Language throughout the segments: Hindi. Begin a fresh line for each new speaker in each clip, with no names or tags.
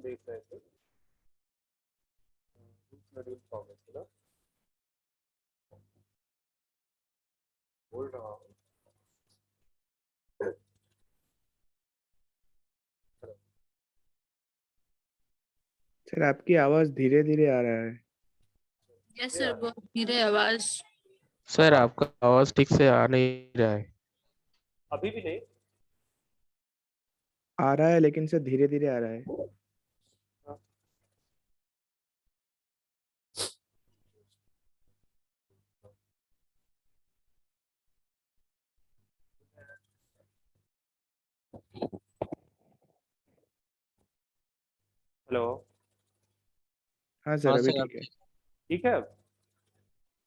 देख रहे थे नोड्यूल फॉर्मेशन ना, बोल रहा हूँ।
सर आपकी आवाज धीरे धीरे आ रहा है।
यस सर, बहुत धीरे आवाज।
सर आपका आवाज ठीक से आ नहीं रहा है।
अभी भी नहीं।
आ रहा है लेकिन सर धीरे धीरे आ रहा है।
हाँ। हेलो।
हाँ सर
हाँ
अभी
सर
ठीक है।
ठीक है अब?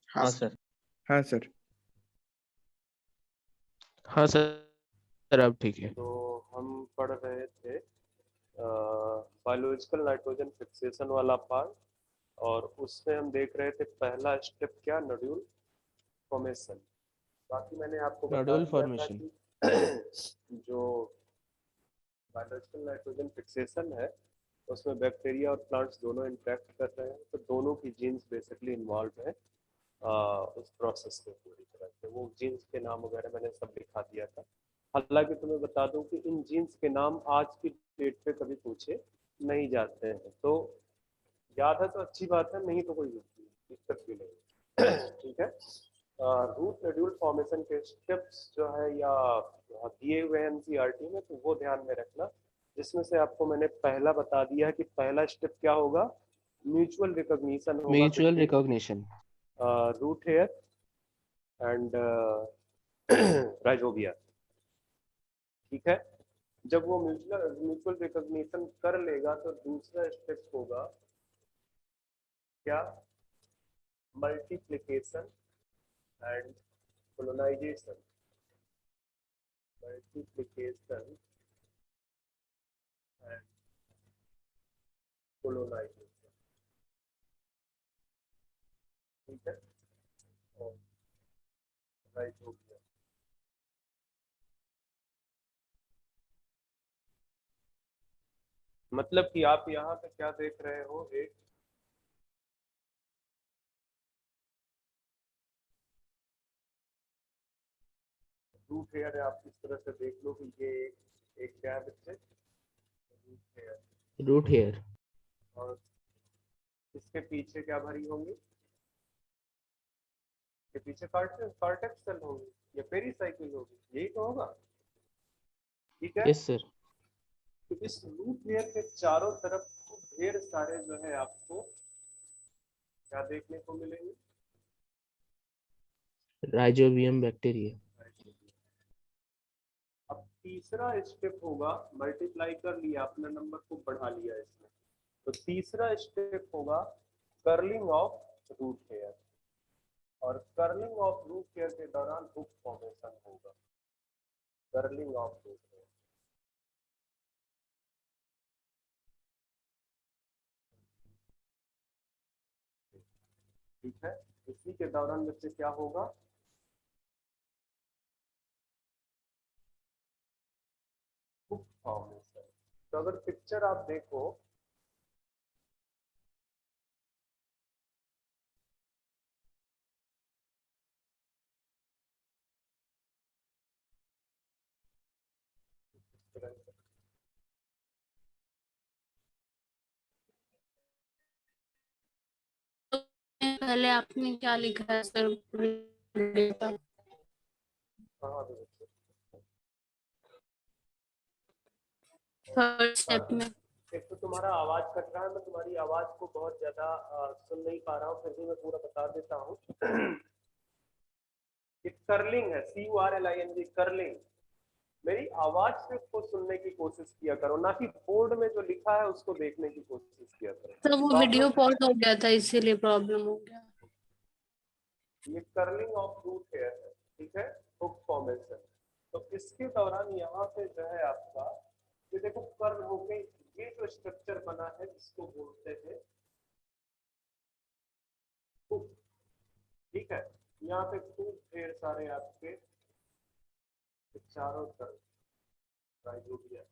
हाँ सर।
हाँ सर।
हाँ सर अब ठीक है।
तो हम पढ़ रहे थे बायोलॉजिकल नाइट्रोजन फिक्सेशन वाला पार्ट, और उसमें हम देख रहे थे पहला स्टेप क्या, नोड्यूल फॉर्मेशन। बाकी मैंने आपको बता
नोड्यूल
दिया था
फॉर्मेशन।
कि जो बायोलॉजिकल नाइट्रोजन फिक्सेशन है उसमें बैक्टीरिया और प्लांट्स दोनों इंटरेक्ट कर रहे हैं, तो दोनों की जीन्स बेसिकली इन्वॉल्व है उस प्रोसेस में पूरी तरह से। वो जीन्स के नाम वगैरह मैंने सब लिखा दिया था। हालांकि तुम्हें बता दूं कि इन जीन्स के नाम आज की डेट पे कभी पूछे नहीं जाते हैं, तो याद है तो अच्छी बात है, नहीं तो कोई दिक्कत भी नहीं। ठीक है। रूट नोड्यूल फॉर्मेशन के स्टेप्स जो है या दिए हुए एनसीईआरटी में, तो वो ध्यान में रखना, जिसमें से आपको मैंने पहला बता दिया कि पहला स्टेप क्या होगा, म्यूचुअल रिकॉग्निशन होगा
mutual
between
recognition.
Root hair and rhizobia. ठीक है। जब वो म्यूचुअल म्यूचुअल रिकॉग्निशन कर लेगा तो दूसरा स्टेप होगा क्या, multiplication and colonization। Multiplication and colonization। ठीक है। और राइट हो गया। मतलब कि आप यहाँ पे क्या देख रहे हो, एक रूट हेयर है, आप इस तरह से देख लो कि ये एक क्या है बच्चे, रूट हेयर।
Root hair.
और इसके पीछे क्या भरी होंगी, के पीछे कार्टेक्स सेल होगी या पेरीसाइकिल होगी, यही तो होगा। ठीक है।
Yes sir.
तो इस रूट हेयर के चारों तरफ ढेर सारे जो है आपको क्या देखने को मिलेंगे,
राइजोबियम बैक्टीरिया।
अब तीसरा स्टेप होगा, मल्टीप्लाई कर लिया अपने नंबर को बढ़ा लिया इसमें, तो तीसरा स्टेप होगा कर्लिंग ऑफ रूट हेयर, और कर्लिंग ऑफ रूट हेयर के दौरान हुक फॉर्मेशन होगा। Curling of root hair. ठीक है। इसी के दौरान बच्चे क्या होगा, हुक फॉर्मेशन। तो अगर पिक्चर आप देखो,
पहले आपने क्या लिखा है सर? थर्ड स्टेप में
एक तो तुम्हारा आवाज कट रहा है, मैं तुम्हारी आवाज को बहुत ज्यादा सुन नहीं पा रहा हूँ, फिर भी मैं पूरा बता देता हूँ। ये कर्लिंग है, CURLING, कर्लिंग। मेरी आवाज से उसको सुनने की कोशिश किया करो, ना कि बोर्ड में जो लिखा है उसको देखने की कोशिश किया करो।
तो वो वीडियो पॉज हो गया था, इसीलिए प्रॉब्लम हो गया।
ये कर्लिंग ऑफ रूट हेयर है, ठीक है, हुक फॉर्मेशन। तो इसके दौरान यहाँ पे जो है आपका, ये देखो कर्ल होके ये जो स्ट्रक्चर बना है इसको बोलते हैं हुक। ठीक है। यहाँ पे खूब ढेर सारे आपके चारों तरफ राइजोबिया,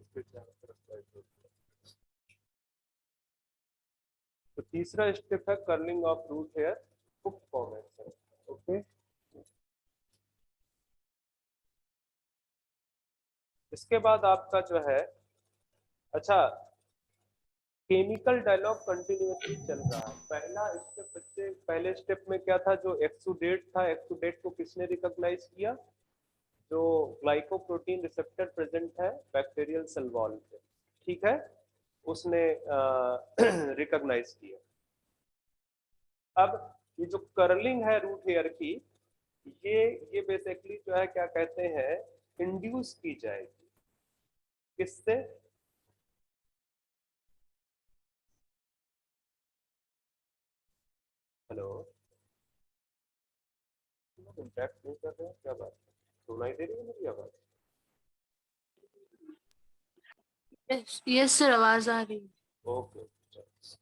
इसके चारों तरफ टाइट होती है। तो तीसरा स्टेप है curling of root hair hook formation. Okay, इसके बाद आपका जो है, अच्छा, केमिकल डायलॉग कंटिन्यूअसली चल रहा है। पहला स्टेप बच्चे, पहले स्टेप में क्या था, जो एक्सुडेट था, एक्सुडेट को किसने रिकॉग्नाइज किया? जो ग्लाइकोप्रोटीन रिसेप्टर प्रेजेंट है बैक्टीरियल सेल वॉल पे, ठीक है, उसने रिकॉग्नाइज किया। अब ये जो कर्लिंग है रूट हेयर की, ये बेसिकली जो है क्या कहते हैं, इंड्यूस की जाएगी। किससे? हेलो, इंटैक्ट नहीं कर रहे हैं क्या? बात सुनाई दे रही है मेरी आवाज?
यस सर, आवाज आ रही है।
ओके,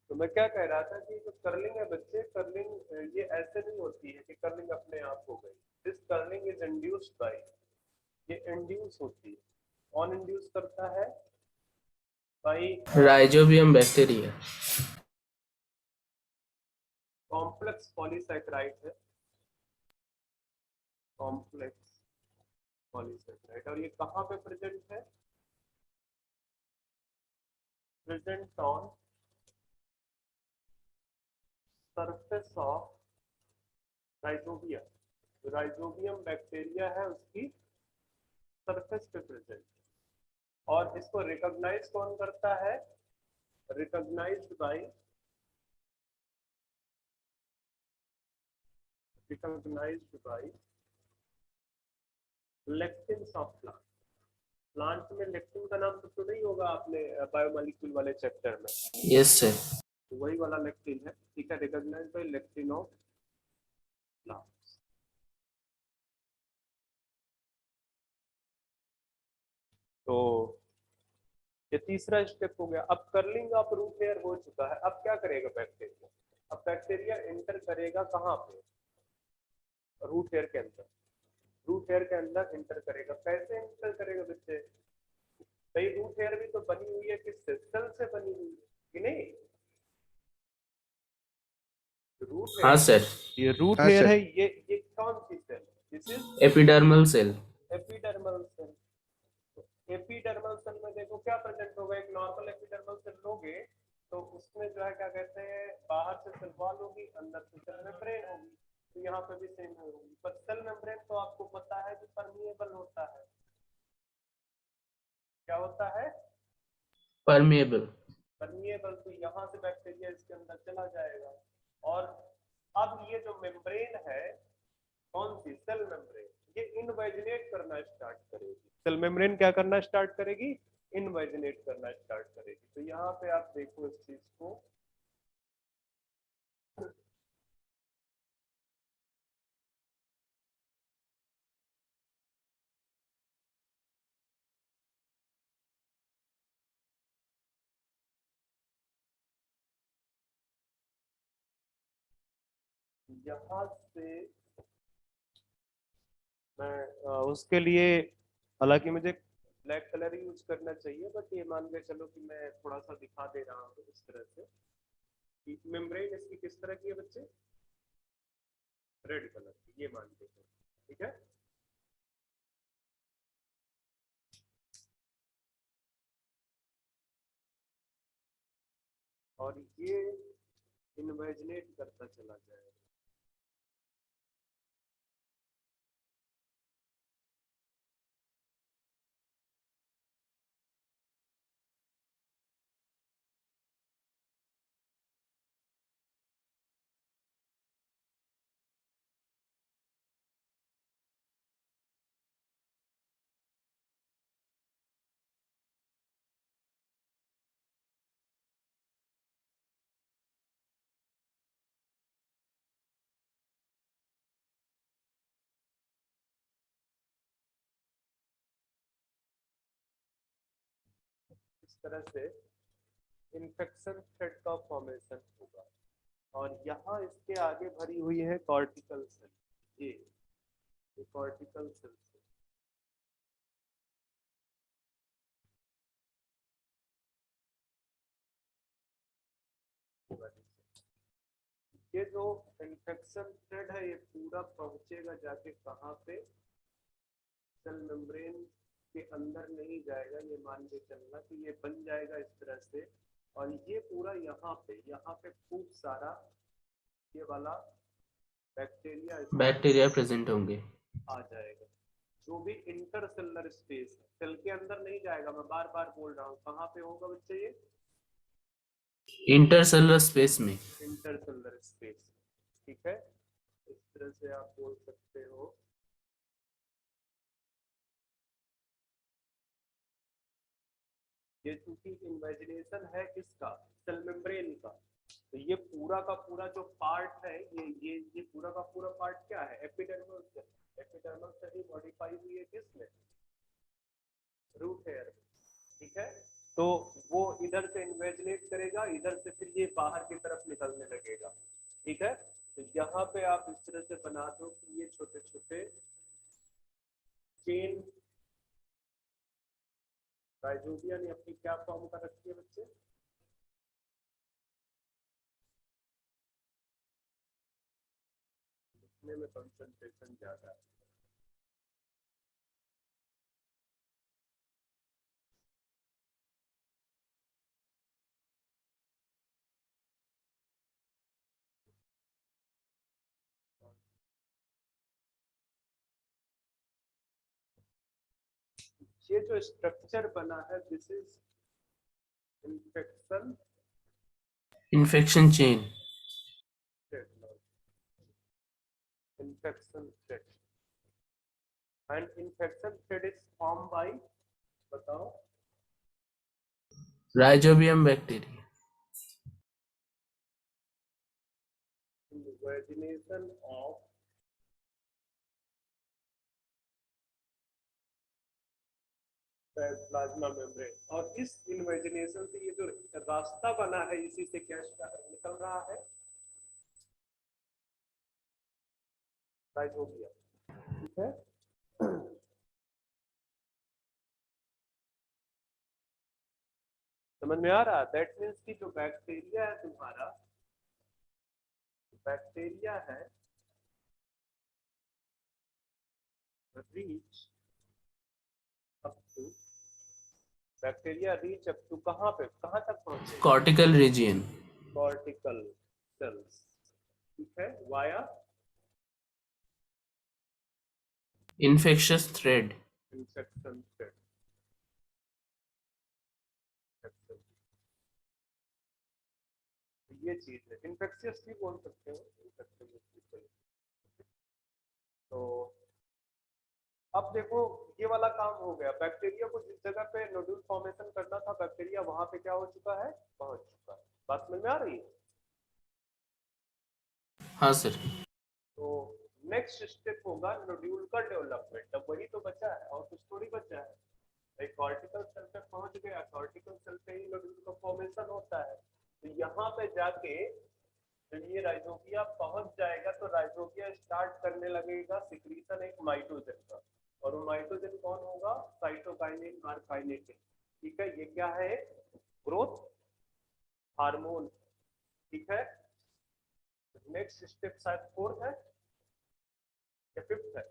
तो मैं क्या कह रहा था कि जो कर्लिंग है बच्चे, कर्लिंग ये ऐसे नहीं होती है कि कर्लिंग अपने आप हो गई। This curling is induced by, ये इंड्यूस होती है। कौन इंड्यूस करता है? By
rhizobium bacteria.
Complex polysaccharide है, कॉम्प्लेक्स पॉलीसैकेराइड। और ये कहाँ पे प्रेजेंट है? Present on surface of rhizobium. जो राइजोबियम बैक्टीरिया है उसकी सरफेस पे प्रेजेंट। और इसको रिकॉग्नाइज कौन करता है? Recognised by, recognised by lectins of plant. Plant में लेक्टिन का नाम तो नहीं होगा आपने बायोमोलिक्यूल वाले चैप्टर में?
Yes sir.
तो वही वाला लेक्टिन है, ठीक है, recognised by lectin of plant. तो ये तीसरा स्टेप हो गया। अब कर्लिंग ऑफ रूट हेयर हो चुका है, अब क्या करेगा बैक्टीरिया? अब बैक्टीरिया एंटर करेगा कहाँ पे? रूट हेयर के अंदर। रूट हेयर के अंदर एंटर करेगा। कैसे एंटर करेगा बच्चे? भाई रूट हेयर भी तो बनी हुई है किससे? सेल से बनी हुई है कि नहीं? रूट
हाँ
हेयर,
सर।
ये रूट
हाँ
हेयर
सर।
है, ये कौन सी cell? This is
epidermal cell.
Epidermal cell. Epidermal cell में देखो क्या प्रेजेंट होगा। एक नॉर्मल एपिडर्मल सेल लोगे तो उसमें जो है क्या कहते हैं, बाहर से सेल वॉल होगी, अंदर से सेल मेम्ब्रेन होगी। तो यहाँ पे भी सेम होगी, पर सेल मेम्ब्रेन तो आपको पता है कि परमिएबल होता है। क्या होता है?
परमिएबल।
परमिएबल। तो यहाँ से बैक्टीरिया इसके अंदर चला जाएगा। और अब ये जो मेम्ब्रेन है, कौन सी? सेल मेम्ब्रेन, ये इनवेजिनेट करना स्टार्ट करेगी। सेल मेम्ब्रेन क्या करना स्टार्ट करेगी? इनवेजिनेट करना स्टार्ट करेगी। तो यहाँ पे आप देखो इस चीज को, यहाँ से मैं उसके लिए, हालांकि मुझे ब्लैक कलर यूज करना चाहिए, बट ये मान के चलो कि मैं थोड़ा सा दिखा दे रहा हूँ इस तरह से कि मेम्ब्रेन इसकी किस तरह की है बच्चे? रेड कलर की, ये मान के चलो, ठीक है। और ये इन्वेजिनेट करता चला जाएगा। इस तरह से इन्फेक्शन थ्रेड का फॉर्मेशन होगा। और यहाँ इसके आगे भरी हुई है कॉर्टिकल सेल। ये कॉर्टिकल सेल ये जो इन्फेक्शन थ्रेड है ये पूरा पहुंचेगा जाके कहाँ पे, सेल मेम्ब्रेन के अंदर नहीं जाएगा, ये मान के चलना कि ये बन जाएगा इस तरह से, और ये पूरा यहाँ पे खूब सारा ये वाला
बैक्टीरिया प्रेजेंट होंगे।
आ जाएगा। जो भी इंटरसेलुलर स्पेस है, सेल के अंदर नहीं जाएगा, मैं बार बार बोल रहा हूँ, कहाँ पे होगा बच्चे ये,
इंटरसेलुलर स्पेस में।
इंटरसेलुलर स्पेस, ठीक है, इस तरह से आप बोल सकते हो। ये चूंकि इमेजिनेशन है किसका, सेल मेम्ब्रेन का, तो ये पूरा का पूरा जो पार्ट है ये पूरा का पूरा पार्ट क्या है, एपिडर्मल से, एपिडर्मल से ही मॉडिफाई हुई है किसमें, रूट हेयर, ठीक है। तो वो इधर से इन्वेजिनेट करेगा, इधर से फिर ये बाहर की तरफ निकलने लगेगा, ठीक है। तो यहाँ पे आप इस तरह से बना दो कि ये छोटे छोटे चेन, राइजोबिया ने अपनी क्या फॉर्म कर रखी है बच्चे, लिखने में कंसंट्रेशन ज्यादा है। ये जो स्ट्रक्चर बना है this is
infection chain.
infection thread and infection thread is formed by, बताओ,
rhizobium bacteria.
invagination of plasma membrane, और इस इन्वेजिनेशन से ये जो रास्ता बना है इसी से क्या निकल रहा है, राइजोबिया, ठीक है। समझ में आ रहा, दैट मीन्स कि जो बैक्टीरिया है तुम्हारा, बैक्टीरिया है reach up to, bacteria reach up to कहाँ पे, कहाँ तक पहुंचे,
कॉर्टिकल रीजियन,
कॉर्टिकल सेल्स, ठीक है, via
infectious thread,
infection thread, ये चीज है, इन्फेक्शियस भी बोल सकते हो, इन्फेक्शन। तो अब देखो ये वाला काम हो गया, बैक्टीरिया को जिस जगह पे नोड्यूल फॉर्मेशन करना था, बैक्टीरिया वहां पे क्या हो चुका है, पहुंच चुका है, बात समझ में आ रही है।
हाँ सर।
तो नेक्स्ट स्टेप होगा नोड्यूल का डेवलपमेंट, अब वही तो बचा है और कुछ थोड़ी बचा है, एक कॉर्टिकल सेल पे पहुंच गया, कॉर्टिकल सेल पे ही नोड्यूल का फॉर्मेशन होता है, तो यहाँ पे जाके जब ये राइजोबिया पहुंच जाएगा तो राइजोबिया स्टार्ट करने लगेगा सिक्रीशन एक माइटोजन का, और वो माइटोजन कौन होगा, साइटोकाइनिन और काइनेटिन, ठीक है, ये क्या है, ग्रोथ हार्मोन, ठीक है। नेक्स्ट स्टेप शायद फोर्थ है या फिफ्थ है,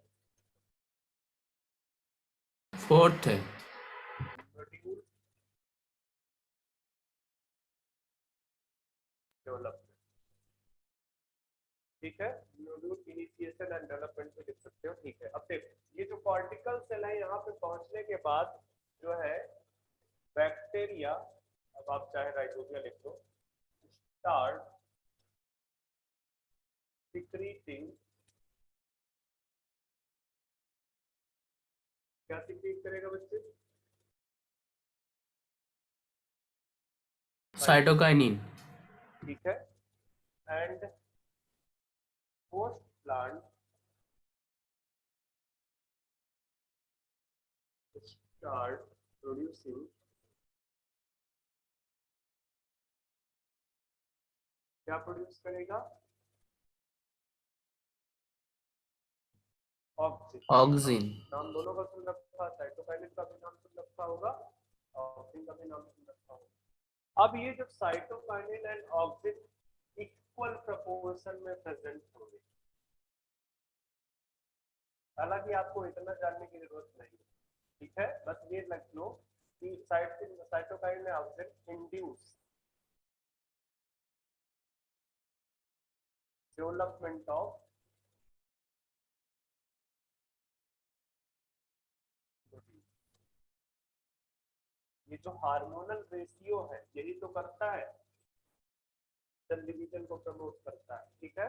फोर्थ है।
नोड्यूल डेवलपमेंट, ठीक है, नोड्यूल इनिशिएशन एंड डेवलपमेंट में लिख सकते हो, ठीक है। अब देखो ये जो कॉर्टिकल सेल है यहाँ पे पहुंचने के बाद जो है बैक्टीरिया, अब आप चाहे राइजोबिया लिख लो, स्टार्ट सिक्रीटिंग, क्या सिक्रीट करेगा बच्चे,
साइटोकाइनिन,
ठीक है, and post plant start producing, क्या प्रोड्यूस करेगा, ऑक्सीजन,
ऑक्सिन,
नाम दोनों का सुन रखा, साइटोकाइनिन का भी नाम सुन रखा होगा, ऑक्सीजन का भी नाम सुन रखा होगा। अब ये जब cytokinin and oxygen equal proportion में प्रेजेंट होंगे। हालांकि आपको इतना जानने की जरूरत नहीं है, ठीक है, बस ये लग लो कि साइटोकाइन में oxygen induce development of protein. ये जो हार्मोनल रेशियो है यही तो करता है, सेल डिवीजन को प्रमोट करता है, ठीक है।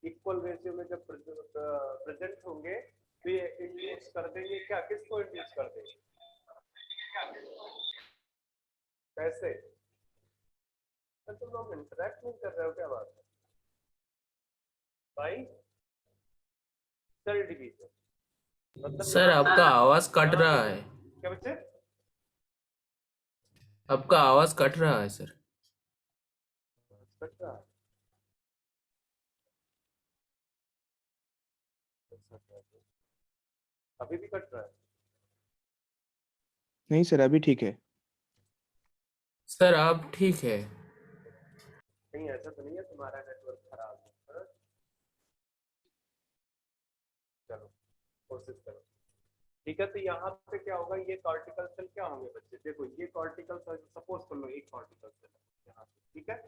इक्वल रेशियो में जब प्रेजेंट होंगे तो ये इंड्यूस कर देंगे क्या, किसको इंड्यूस कर देंगे, कैसे? तो तुम लोग इंटरेक्ट नहीं कर रहे हो, क्या बात है भाई? सेल डिवीजन मतलब
सर आपका आवाज कट रहा है,
क्या बच्चे?
आपका आवाज कट रहा है सर।
कट रहा है? अभी भी कट रहा है?
नहीं सर, अभी ठीक है।
सर आप ठीक है?
कहीं ऐसा तो नहीं है तुम्हारा नेटवर्क खराब है? चलो कोशिश करो, ठीक है। तो यहाँ पे क्या होगा, ये कॉर्टिकल सेल क्या होंगे बच्चे, देखो ये कॉर्टिकल सेल, सपोज कर लो एक कॉर्टिकल सेल है यहाँ पे, ठीक है।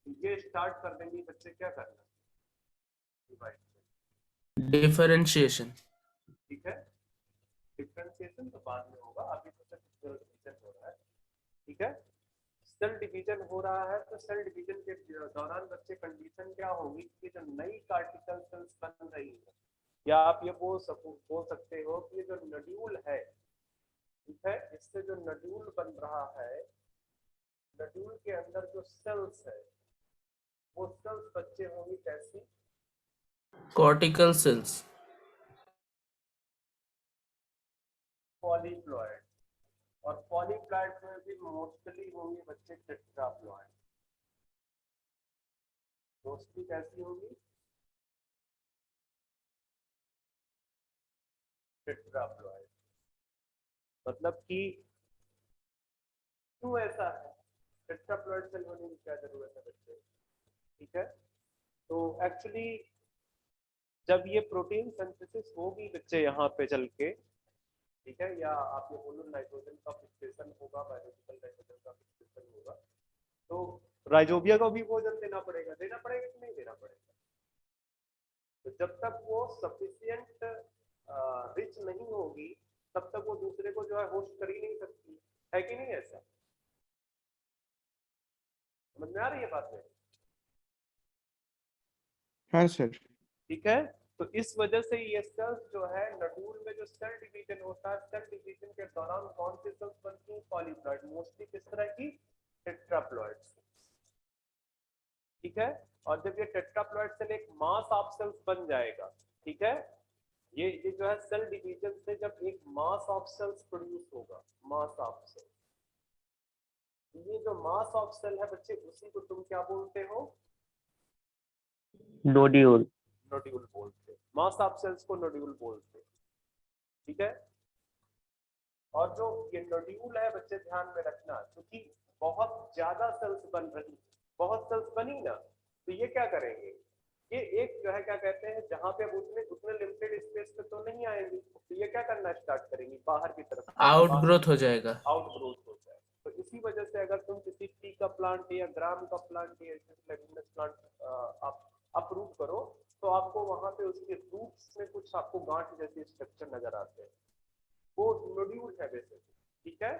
ये स्टार्ट कर देंगे बच्चे क्या करना, डिवाइड,
डिफरेंशिएशन।
ठीक है। डिफरेंशिएशन तो बाद में होगा, अभी तो सिर्फ सेल डिवीजन हो रहा है, ठीक है। सेल डिवीजन हो रहा है तो सेल डिवीजन के दौरान बच्चे कंडीशन क्या होगी कि जो नई कॉर्टिकल सेल्स बन रही है, या आप ये बोल सकते हो कि ये जो नड्यूल है, ठीक है, इससे जो नड्यूल बन रहा है, नड्यूल के अंदर जो सेल्स है वो सेल्स बच्चे होंगी कैसी,
कॉर्टिकल सेल्स।
पॉलीप्लॉइड, और पॉलीप्लॉइड में भी मोस्टली होंगी बच्चे टेट्राप्लॉइड। मोस्टली कैसी होगी, टेट्राप्लॉइड। मतलब कि क्यों ऐसा है, टेट्राप्लॉइड सेल होने की क्या जरूरत है बच्चे, ठीक है। तो एक्चुअली जब ये प्रोटीन सिंथेसिस होगी बच्चे यहाँ पे चल के, ठीक है, या आप ये बोलो नाइट्रोजन का फिक्सेशन होगा, बायोलॉजिकल नाइट्रोजन का फिक्सेशन होगा, तो राइजोबिया को भी भोजन देना पड़ेगा कि नहीं देना पड़ेगा। तो जब तक वो सफिशिएंट रिच नहीं होगी तब तक वो दूसरे को जो है होस्ट कर ही नहीं सकती है कि नहीं, ऐसा समझ में आ रही है बात में?
हाँ सर।
ठीक है। तो इस वजह से ये सेल्स जो है नड्यूल में जो सेल डिवीजन होता है, सेल डिवीजन के दौरान कौन सी सेल्स बनती है, पॉलीप्लॉइड, मोस्टली किस तरह की, टेट्राप्लॉइड, ठीक है। और जब ये टेट्राप्लॉइड सेल एक मास ऑफ सेल्स बन जाएगा, ठीक है, ये जो है सेल डिवीजन से जब एक मास ऑफ सेल्स प्रोड्यूस होगा, मास ऑफ सेल, ये जो मास ऑफ सेल है बच्चे उसी को तुम क्या बोलते हो,
नोड्यूल।
नोड्यूल बोलते हैं, मास ऑफ सेल्स को नोड्यूल बोलते हैं, ठीक है। और जो ये नोड्यूल है बच्चे ध्यान में रखना, क्योंकि बहुत ज्यादा सेल्स बन रही, बहुत सेल्स बनी ना, तो ये क्या करेंगे, ये एक जो है क्या कहते हैं, जहां पे अब उतने लिमिटेड स्पेस पे तो नहीं आएंगे, तो ये क्या करना स्टार्ट करेंगी, बाहर की तरफ
आउट ग्रोथ हो जाएगा।
आउट ग्रोथ हो जाए। तो इसी वजह से अगर तुम किसी टी का प्लांट या ग्राम का प्लांट या लेगुमिनस प्लांट आप अप्रूव करो तो आपको वहां पे उसके रूट्स में कुछ आपको गांठ जैसे स्ट्रक्चर नजर आते हैं, वो नोड्यूल है बेसिकली, ठीक है,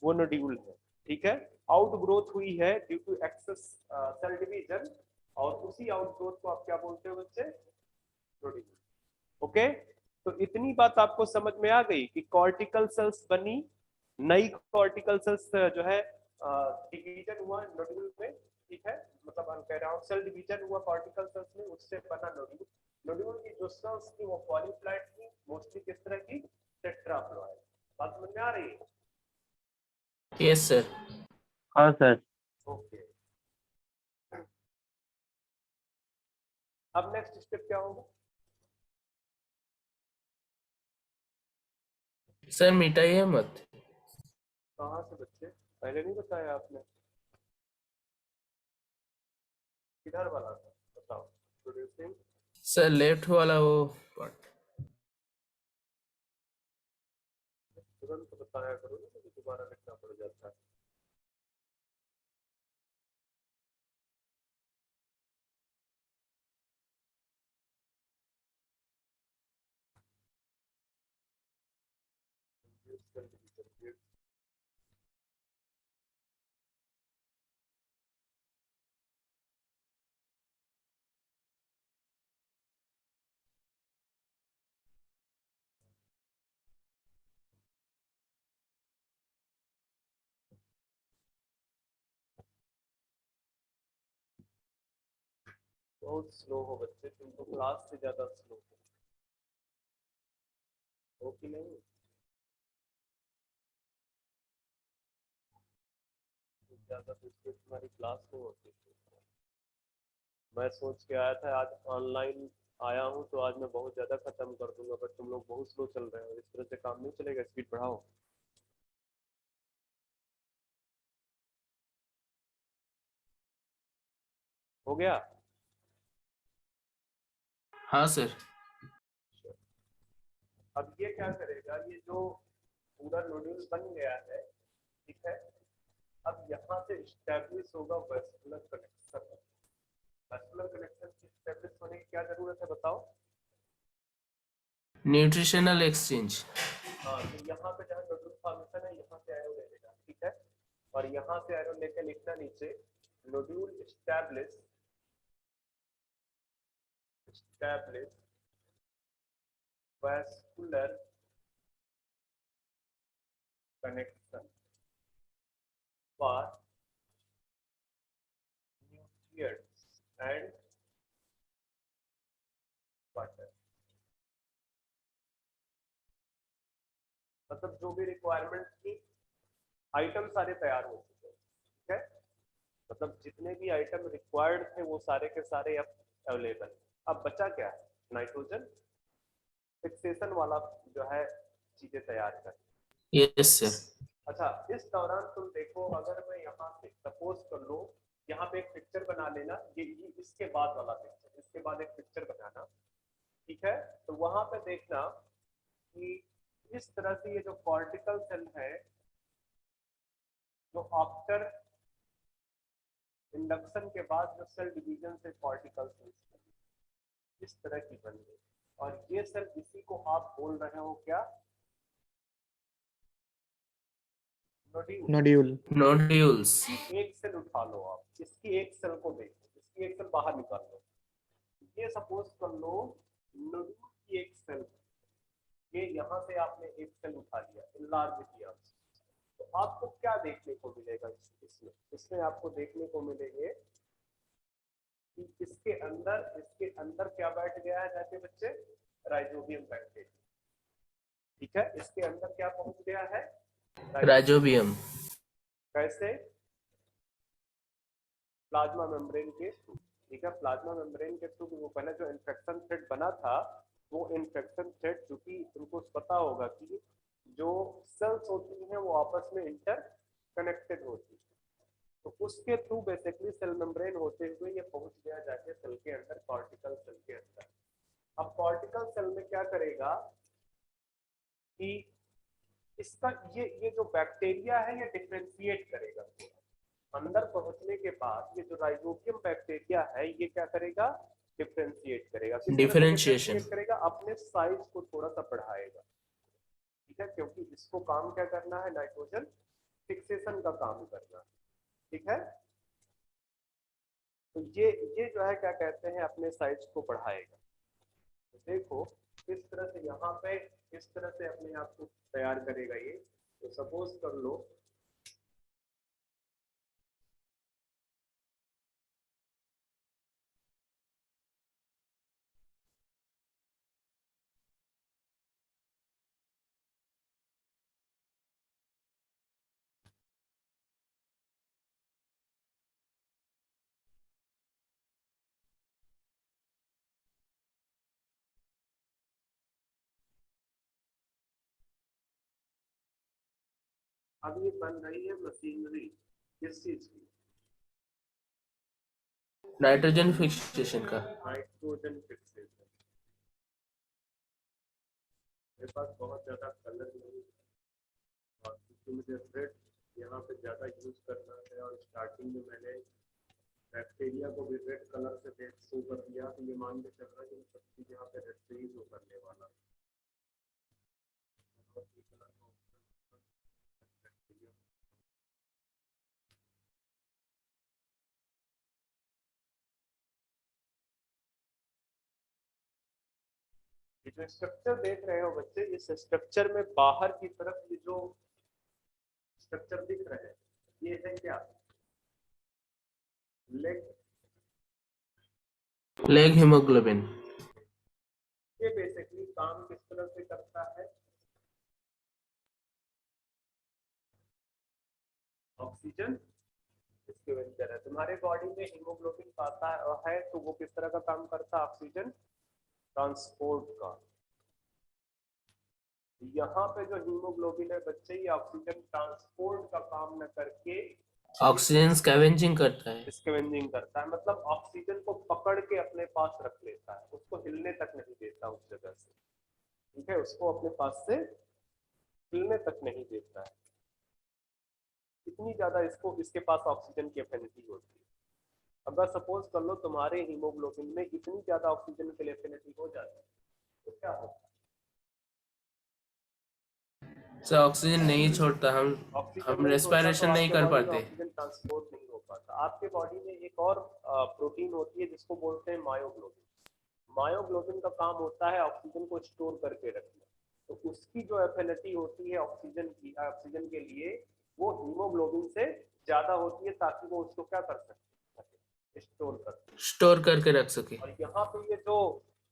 वो नोड्यूल है, ठीक है। आउट ग्रोथ हुई है due to excess cell division, और उसी आउट ग्रोथ को आप क्या बोलते हो बच्चे, नोड्यूल। ओके, तो इतनी बात आपको समझ में आ गई कि कॉर्टिकल सेल्स बनी, नई कॉर्टिकल सेल्स जो है डिवीजन हुआ नोड्यूल में, ठीक है, मतलब हम कह रहा हूँ सेल डिवीजन हुआ कॉर्टिकल सेल्स में, उससे बना नोड्यूल। नोड्यूल की जो सेल्स थी वो पॉलीप्लॉइड थी, मोस्टली किस तरह की, टेट्राप्लॉइड। बात समझ में आ रही है?
Yes sir.
हाँ सर।
ओके, अब नेक्स्ट स्टेप क्या होगा,
सर मिटाइए मत।
कहाँ से बच्चे, पहले नहीं बताया आपने, किधर वाला था, बताओ प्रोड्यूसिंग
सर लेफ्ट वाला वो पार्ट।
तुरंत बताया करो ना, तो दोबारा लिखना पड़ जाता है। बहुत स्लो हो बच्चे, तुम तो क्लास से ज्यादा स्लो हो कि नहीं? ज्यादा तो इसमें तुम्हारी क्लास में होती थी। मैं सोच के आया था आज ऑनलाइन आया हूँ तो आज मैं बहुत ज्यादा खत्म कर दूंगा, बट तुम लोग बहुत स्लो चल रहे हो। इस तरह से काम नहीं चलेगा, स्पीड बढ़ाओ। हो गया?
हाँ सर।
अब ये क्या करेगा, ये जो पूरा नोड्यूल बन गया है, ठीक है, अब यहाँ से स्टैब्लिश होगा वेस्कुलर कनेक्शन। वेस्कुलर कनेक्शन की स्टैब्लिश होने की क्या जरूरत है बताओ?
Nutritional exchange.
हाँ, तो यहाँ पे जहाँ नोड्यूल फॉर्मेशन है यहाँ से एरो ले लेगा, ठीक है, और यहाँ से एरो लेके लिखना नीचे nodule establish vascular connection for nutrients and water। मतलब जो भी रिक्वायरमेंट की आइटम सारे तैयार हो चुके हैं, ठीक है, मतलब जितने भी आइटम रिक्वायर्ड थे वो सारे के सारे अब अवेलेबल। अब बचा क्या है? नाइट्रोजन फिक्सेशन वाला जो है चीजें तैयार कर।
Yes sir.
अच्छा, इस दौरान तुम देखो, अगर मैं यहाँ से सपोज कर लो, यहाँ पे एक पिक्चर बना लेना, ये इसके बाद वाला पिक्चर, इसके बाद एक पिक्चर बनाना, ठीक है, तो वहां पे देखना कि इस तरह से ये जो कॉर्टिकल सेल है, जो आफ्टर इंडक्शन के बाद जो सेल डिवीजन से कॉर्टिकल सेल्स इस तरह की बन गई, और ये सेल इसी को आप बोल रहे हो क्या? नोड्यूल।
नोड्यूल।
नोड्यूल्स।
एक सेल उठा लो आप, इसकी एक सेल को देखो, इसकी एक सेल बाहर निकाल लो। ये सपोज कर लो नोड्यूल की एक सेल, ये यहाँ से आपने एक सेल उठा लिया, इनलार्ज किया, तो आपको क्या देखने को मिलेगा? इसमें आपको देखने को मिलेंगे कि इसके अंदर क्या बैठ गया है जाके बच्चे? राइजोबियम बैक्टीरिया, ठीक है, इसके अंदर क्या पहुंच गया है?
राइजोबियम।
कैसे? प्लाज्मा मेम्ब्रेन के थ्रू, ठीक है, प्लाज्मा मेम्ब्रेन के थ्रू। वो पहले जो इन्फेक्शन थ्रेड बना था, वो इन्फेक्शन थ्रेड, चूंकि उनको पता होगा कि जो सेल्स होती हैं वो आपस में इंटर कनेक्टेड होती है, तो उसके थ्रू बेसिकली सेल मेम्ब्रेन होते हुए ये पहुंच गया जाके सेल के अंदर, कॉर्टिकल सेल के अंदर। अब कॉर्टिकल सेल में क्या करेगा कि इसका ये जो बैक्टीरिया है ये डिफरेंशिएट करेगा। अंदर पहुंचने के बाद ये जो राइजोबियम बैक्टीरिया है ये क्या करेगा? डिफरेंशिएट करेगा। किस तरह से
डिफरेंशिएशन।
डिफरेंशिएट करेगा? अपने साइज को थोड़ा सा बढ़ाएगा, ठीक है, क्योंकि इसको काम क्या करना है? नाइट्रोजन फिक्सेशन का काम करना है, ठीक है, तो ये जो है क्या कहते हैं, अपने साइज को बढ़ाएगा। तो देखो किस तरह से यहाँ पे किस तरह से अपने आप को तैयार करेगा ये। तो सपोज कर लो अब ये बन रही है मशीनरी, किस चीज की?
नाइट्रोजन फिक्सेशन का।
Nitrogen fixation. मेरे पास बहुत ज़्यादा कलर नहीं है और क्योंकि मुझे रेड यहाँ पे ज़्यादा यूज़ करना है और स्टार्टिंग में मैंने बैक्टीरिया को भी रेड कलर से देख शो कर दिया, तो ये मान के चल रहा है कि सब चीज़ यहाँ पे रेड से ही शो करने वाला है। ये जो स्ट्रक्चर देख रहे हो बच्चे, इस स्ट्रक्चर में बाहर की तरफ ये जो स्ट्रक्चर दिख रहे हैं, ये है क्या? Leg
haemoglobin.
ये बेसिकली काम किस तरह से करता है? ऑक्सीजन इसके वेंचर है। तुम्हारे बॉडी में हीमोग्लोबिन पाता है तो वो किस तरह का काम करता है? ऑक्सीजन ट्रांसपोर्ट का। यहाँ पे जो हीमोग्लोबिन है बच्चे, ये ऑक्सीजन ट्रांसपोर्ट का काम न करके
ऑक्सीजन स्कैवेंजिंग करता है।
स्कैवेंजिंग करता है, मतलब ऑक्सीजन को पकड़ के अपने पास रख लेता है, उसको हिलने तक नहीं देता उस जगह से। ठीक है, उसको अपने पास से हिलने तक नहीं देता है। इतनी ज्यादा इसको इसके पास ऑक्सीजन की एफिनिटी होती है। अगर सपोज कर लो तुम्हारे हीमोग्लोबिन में इतनी ज्यादा ऑक्सीजन के लिए एफिनिटी हो जाती है तो क्या होगा?
सर ऑक्सीजन नहीं छोड़ता, हम रेस्पिरेशन नहीं कर पाते।
ऑक्सीजन ट्रांसपोर्ट नहीं हो पाता। आपके बॉडी में एक और प्रोटीन होती है जिसको बोलते हैं मायोग्लोबिन। मायोग्लोबिन का काम होता है ऑक्सीजन को स्टोर करके रखना। तो उसकी जो एफिनिटी होती है ऑक्सीजन के लिए, वो हीमोग्लोबिन से ज्यादा होती है, ताकि वो उसको क्या कर सके? स्टोर
करके रख सके।
और यहाँ पे ये जो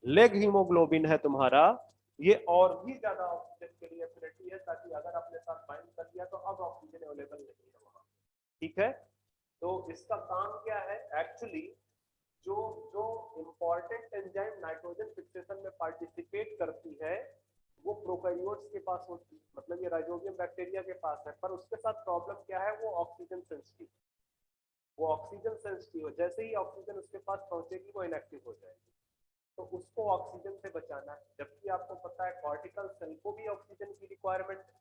लेग हीमोग्लोबिन है तुम्हारा, ये और भी ज्यादा ऑक्सीजन के लिए एफिनिटी है, ताकि अगर अपने साथ बाइंड कर दिया तो अब ऑक्सीजन अवेलेबल नहीं है वहां। ठीक है, तो इसका काम क्या है एक्चुअली? जो जो इंपॉर्टेंट एंजाइम नाइट्रोजन फिक्सेशन में पार्टिसिपेट करती है वो प्रोकैरियोट्स के पास होती है, मतलब ये राइजोबियम बैक्टीरिया के पास है। पर उसके साथ प्रॉब्लम क्या है? वो ऑक्सीजन सेंसिटिव। वो ऑक्सीजन सेंसिटिव है, जैसे ही ऑक्सीजन उसके पास पहुंचेगी वो इनएक्टिव हो जाएगी। तो उसको ऑक्सीजन से बचाना है। जबकि आपको पता है कॉर्टिकल सेल को भी ऑक्सीजन की रिक्वायरमेंट है।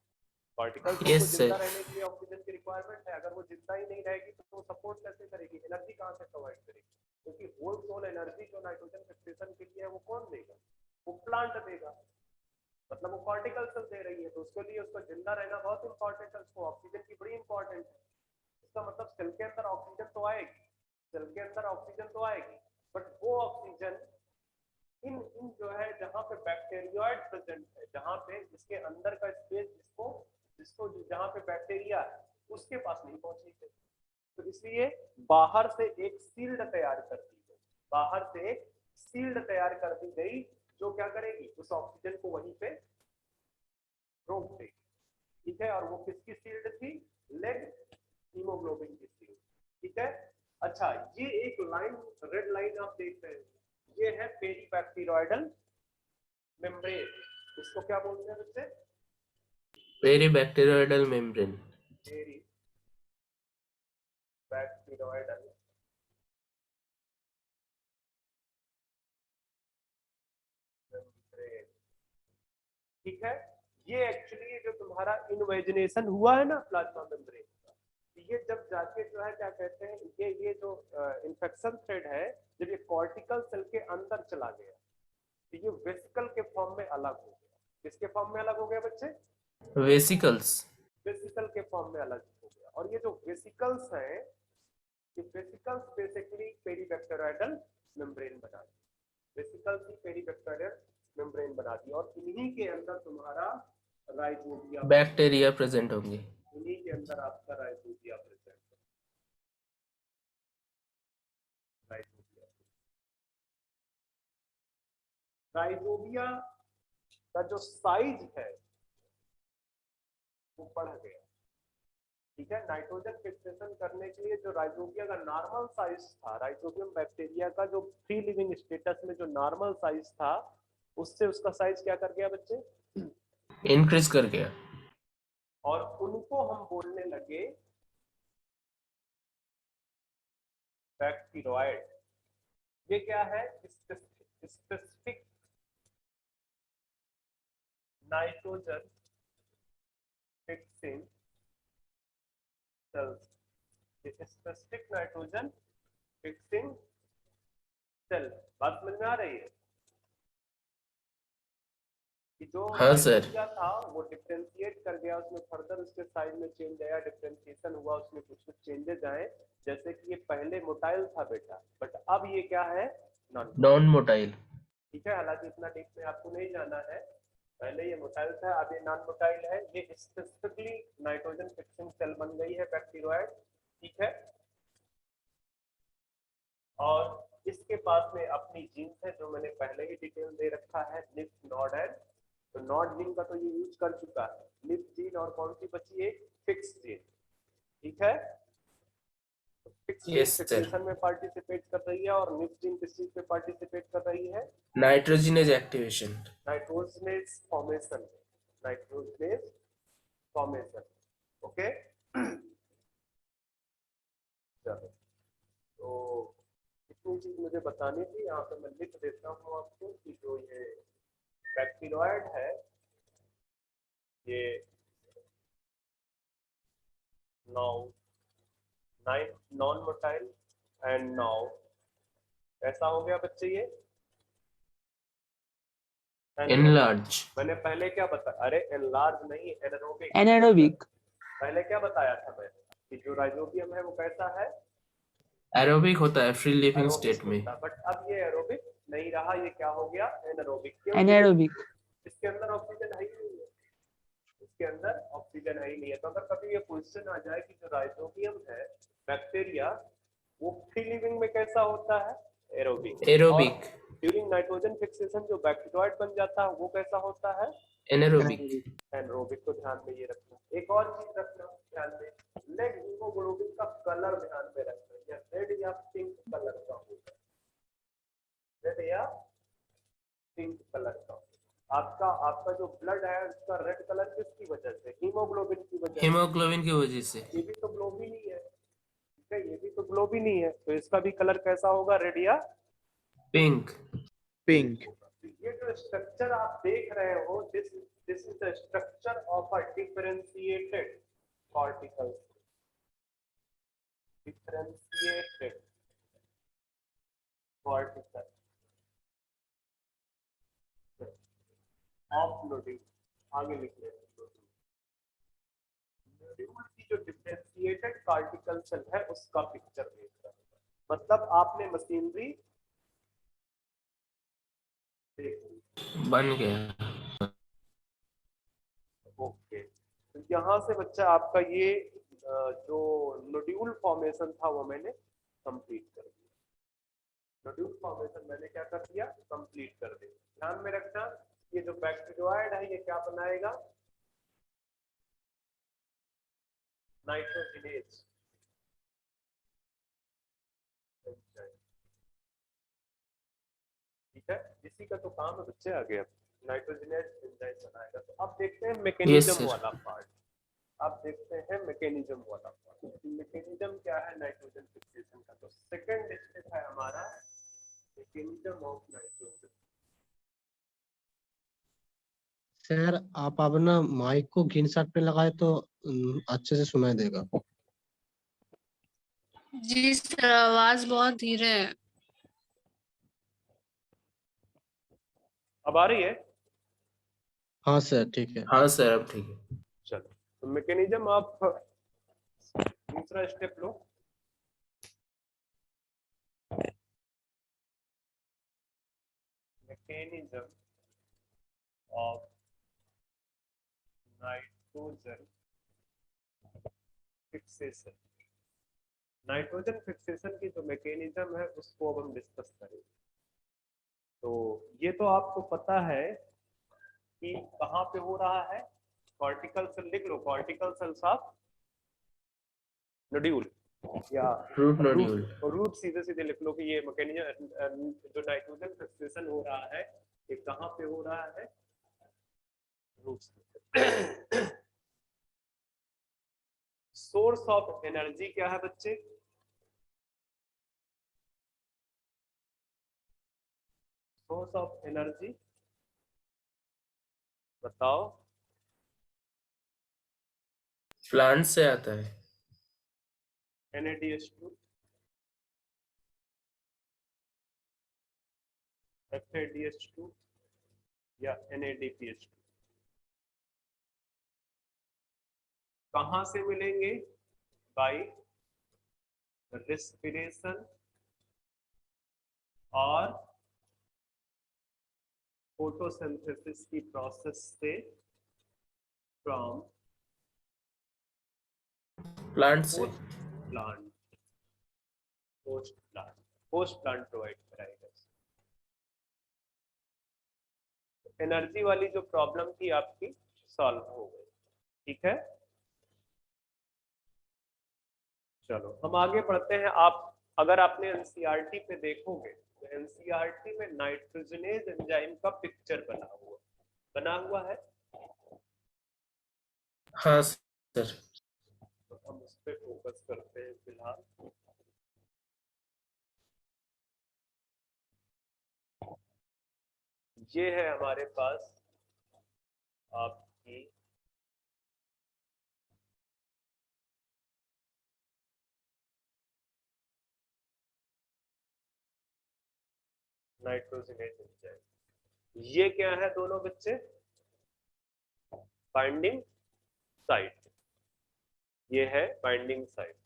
कॉर्टिकल सेल को जिंदा रहने के लिए ऑक्सीजन की रिक्वायरमेंट है। अगर वो जिंदा ही नहीं रहेगी तो वो सपोर्ट कैसे करेगी? एनर्जी कहाँ से प्रोवाइड करेगी? क्योंकि होल सोल एनर्जी जो नाइट्रोजन फिक्सेशन के लिए है वो कौन देगा? वो प्लांट देगा। मतलब वो कॉर्टिकल सेल दे रही है, तो उसके लिए उसको जिंदा रहना बहुत इंपॉर्टेंट है। उसको ऑक्सीजन की बड़ी इंपॉर्टेंट है। इसका मतलब सेल के अंदर ऑक्सीजन तो आएगी, सेल के अंदर ऑक्सीजन तो आएगी, बट वो ऑक्सीजन इन इन जो है जहाँ पे बैक्टीरियोइड प्रेजेंट है, जहाँ पे इसके अंदर का स्पेस जिसको जिसको जहाँ पे बैक्टीरिया है उसके पास नहीं पहुंचनी चाहिए। तो इसलिए बाहर से एक सील्ड तैयार कर दी गई, बाहर से एक सील्ड तैयार कर दी गई जो क्या करेगी? उस ऑक्सीजन को वहीं पे रोक देगी। ठीक है, और वो किसकी सील्ड थी? लेग हीमोग्लोबिन की सील्ड। ठीक है, अच्छा ये एक लाइन, रेड लाइन आप देख रहे हैं, ये है पेरीबैक्टीरियोइडल मेम्ब्रेन। इसको क्या बोलते हैं बच्चे?
पेरीबैक्टीरियोइडल मेम्ब्रेन।
पेरीबैक्टीरियोइडल मेम्ब्रेन। ठीक है, ये एक्चुअली जो तुम्हारा इनवेजिनेशन हुआ है ना प्लाज्मा मेम्ब्रेन का, ये जब जाके जो है क्या कहते हैं, ये जो इन्फेक्शन थ्रेड है, जब ये कॉर्टिकल सेल के अंदर चला गया तो ये वेसिकल के फॉर्म में अलग हो गया। किसके फॉर्म में अलग हो गया बच्चे?
वेसिकल्स।
वेसिकल के फॉर्म में अलग हो गया। और ये जो वेसिकल्स हैं, ये वेसिकल्स बेसिकली पेरीबैक्टीरियोइडल मेम्ब्रेन बना दी। वेसिकल्स ही पेरीबैक्टीरियल मेम्ब्रेन बना दी, और इन्हीं के अंदर तुम्हारा राइजोबिया
बैक्टीरिया प्रेजेंट होंगे।
इन्हीं के अंदर आपका राइजोबिया प्रेजेंट है। राइजोबिया राइजोबिया का जो साइज है वो बढ़ गया। ठीक है, नाइट्रोजन फिक्सेशन करने के लिए जो राइजोबिया का नॉर्मल साइज था, राइजोबियम बैक्टीरिया का जो फ्री लिविंग स्टेटस में जो नॉर्मल साइज था, उससे उसका साइज क्या कर गया बच्चे?
इंक्रीज कर गया।
और उनको हम बोलने लगे बैक्टीरियोइड। ये क्या है? Specific nitrogen fixing cells. Specific nitrogen fixing cell, बात समझ में आ रही है? कि जो
हाँ सर।
बैक्टीरिया था वो डिफरेंशिएट कर गया, उसमें फर्दर उसके साइज में चेंज आया, डिफरेंशिएशन हुआ, उसमें कुछ कुछ चेंजेस आए। जैसे कि ये पहले मोटाइल था बेटा, बट अब ये क्या है?
Non motile.
ठीक है, हालांकि इतना डीप में आपको नहीं जाना है। पहले ये मोटाइल था, अब ये नॉन मोटाइल है। ये स्पेसिफिकली नाइट्रोजन फिक्सिंग सेल बन गई है बैक्टीरियोइड। ठीक है, और इसके पास में अपनी जीन्स है जो मैंने पहले ही डिटेल दे रखा है, निप्स, नॉड एंड। तो नॉड जीन का तो ये यूज कर चुका है। निप्स जीन और कौन सी बची? एक फिक्स जीन। ठीक है, fix gene
Yes, sir.
Fixation में पार्टिसिपेट कर रही है, और निप्स जीन किस चीज पे पार्टिसिपेट कर रही है?
Nitrogenase activation.
Nitrogenase formation, nitrogenase formation. Okay, चलो, तो इतनी चीज मुझे बतानी थी। यहाँ पे मैं लिख देता हूँ आपको कि जो ये बैक्टीरियोइड है, ये now non motile and now ऐसा हो गया बच्चे। ये
एनलार्ज।
मैंने पहले क्या बताया? अरे एनलार्ज नहीं, एनारोबिक।
एनारोबिक।
पहले क्या बताया था मैं कि जो राइजोबियम है वो कैसा है?
एरोबिक होता है फ्री लिविंग स्टेट में।
बट अब ये एरोबिक नहीं रहा, ये क्या हो गया? एनारोबिक। क्यों?
एनारोबिक।
इसके अंदर ऑक्सीजन है ही नहीं है, इसके अंदर ऑक्सीजन है ही नहीं है। तो अगर कभी ये क्वेश्चन आ जाए कि जो राइजोबियम है बैक्टीरिया, वो फ्री लिविंग में कैसा होता है? Aerobic.
Aerobic.
During nitrogen fixation जो बैक्टीरियोइड बन जाता है वो कैसा होता है?
एनारोबिक।
एनारोबिक। को ध्यान में ये रखना। एक और चीज रखना ध्यान में, लेग हीमोग्लोबिन का कलर ध्यान में रखना, या रेड या पिंक कलर का होगा, रेड या पिंक कलर का। आपका आपका जो ब्लड है उसका रेड कलर किसकी वजह से? हीमोग्लोबिन की वजह से।
हीमोग्लोबिन की वजह से।
ये भी तो ग्लोबिन ही है, ठीक है, ये भी तो ग्लोबिन ही है, तो इसका भी कलर कैसा होगा? रेड या
पिंक।
पिंक।
ये जो स्ट्रक्चर आप देख रहे हो, this is the structure of a differentiated cortical, differentiated cortical of nodule. आगे लिख लेते हैं, नोड्यूल की जो डिफरेंशिएटेड कॉर्टिकल सेल है उसका पिक्चर देख रहे हैं। मतलब आपने मशीनरी देख ली।
बन गया।
ओके, तो यहाँ से बच्चा आपका ये जो नोड्यूल फॉर्मेशन था वो मैंने कंप्लीट कर दिया। नोड्यूल फॉर्मेशन मैंने क्या कर दिया? कंप्लीट कर दिया। ध्यान में रखना, ये जो बैक्टीरियोइड है ये क्या बनाएगा? नाइट्रोजनेज। ठीक है, इसी का तो काम है बच्चे। आगे अब नाइट्रोजनेज एंजाइम बनाएगा। तो अब देखते हैं मैकेनिज्म वाला पार्ट। आप देखते हैं मैकेनिज्म वाला पार्ट। मैकेनिज्म क्या है नाइट्रोजन फिक्सेशन का? तो सेकंड स्टेप है हमारा मैकेनिज्म ऑफ नाइट्रोजन।
सर आप अपना माइक को ग्रीन शर्ट पे लगाए तो अच्छे से सुनाई देगा।
जी सर, आवाज बहुत धीरे है।
अब आ रही है?
हाँ सर ठीक है।
हाँ सर अब ठीक है।
चलो, तो मैकेनिज्म आप दूसरा step low. Mechanism of nitrogen fixation. Nitrogen fixation की जो मैकेनिज्म है उसको अब हम डिस्कस करेंगे। तो ये तो आपको पता है कि कहाँ पे हो रहा है? Cortical cell. लिख लो, कॉर्टिकल सेल्स ऑफ नोड्यूल या
रूट नोड्यूल।
रूट सीधे सीधे लिख लो कि ये मैकेनिज्म जो नाइट्रोजन फिक्सेशन हो रहा है ये कहाँ पे हो रहा है? रूट। सोर्स ऑफ एनर्जी क्या है बच्चे? सोर्स ऑफ एनर्जी बताओ।
प्लांट से आता है।
NaDH2, FADH2 या NADPH2 कहाँ से मिलेंगे? बाय रेस्पिरेशन और फोटोसिंथेसिस की प्रोसेस से, फ्रॉम
प्लांट से।
प्लांट, पोस्ट प्लांट प्रोवाइड कराएगा। एनर्जी वाली जो प्रॉब्लम थी आपकी सॉल्व हो गई, ठीक है। चलो हम आगे बढ़ते हैं। आप अगर आपने एनसीईआरटी पे देखोगे तो एनसीईआरटी में नाइट्रोजनेज एंजाइम का पिक्चर बना हुआ है।
हाँ सर।
तो हम उस पर फोकस करते हैं फिलहाल। ये है हमारे पास आपकी नाइट्रोजनेज एंजाइम। ये क्या है दोनों बच्चे? Binding site. ये है बाइंडिंग साइट।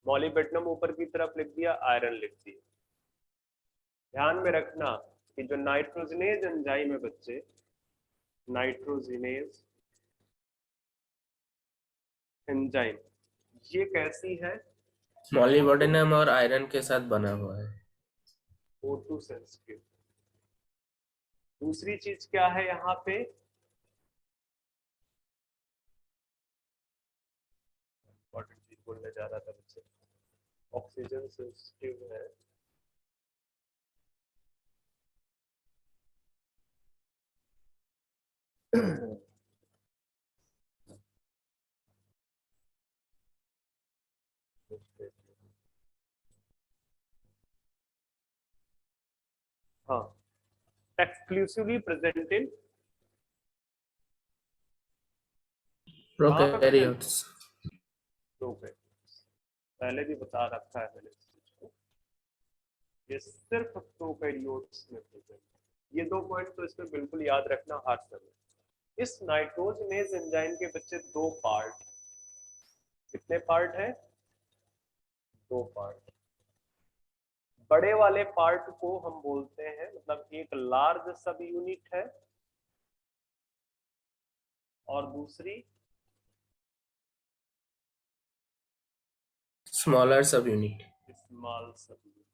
मॉलिब्डेनम ऊपर की तरफ लिख दिया, आयरन लिख दिया। ध्यान में रखना कि जो नाइट्रोजनेज एंजाइम है बच्चे, नाइट्रोजनेज एंजाइम, ये कैसी है?
मॉलिब्डेनम और आयरन के साथ बना हुआ है।
O2 sensitive. दूसरी चीज क्या है यहाँ पे? इंपॉर्टेंट चीज बोलने जा रहा था बच्चे, ऑक्सीजन सेंसिटिव है। हाँ, एक्सक्लूसिवली प्रेजेंट इन
प्रोकैरियोट्स।
पहले भी बता रखा है मैंने इस चीज को, ये सिर्फ प्रोकैरियोट्स में प्रेजेंट। ये 2 पॉइंट तो इसमें बिल्कुल याद रखना हर समय। इस नाइट्रोजनेज एंजाइम के बच्चे 2 पार्ट, कितने पार्ट है? 2 पार्ट। बड़े वाले पार्ट को हम बोलते हैं, मतलब एक लार्ज सब यूनिट है और दूसरी
स्मॉलर सब यूनिट।
स्मॉल सब यूनिट।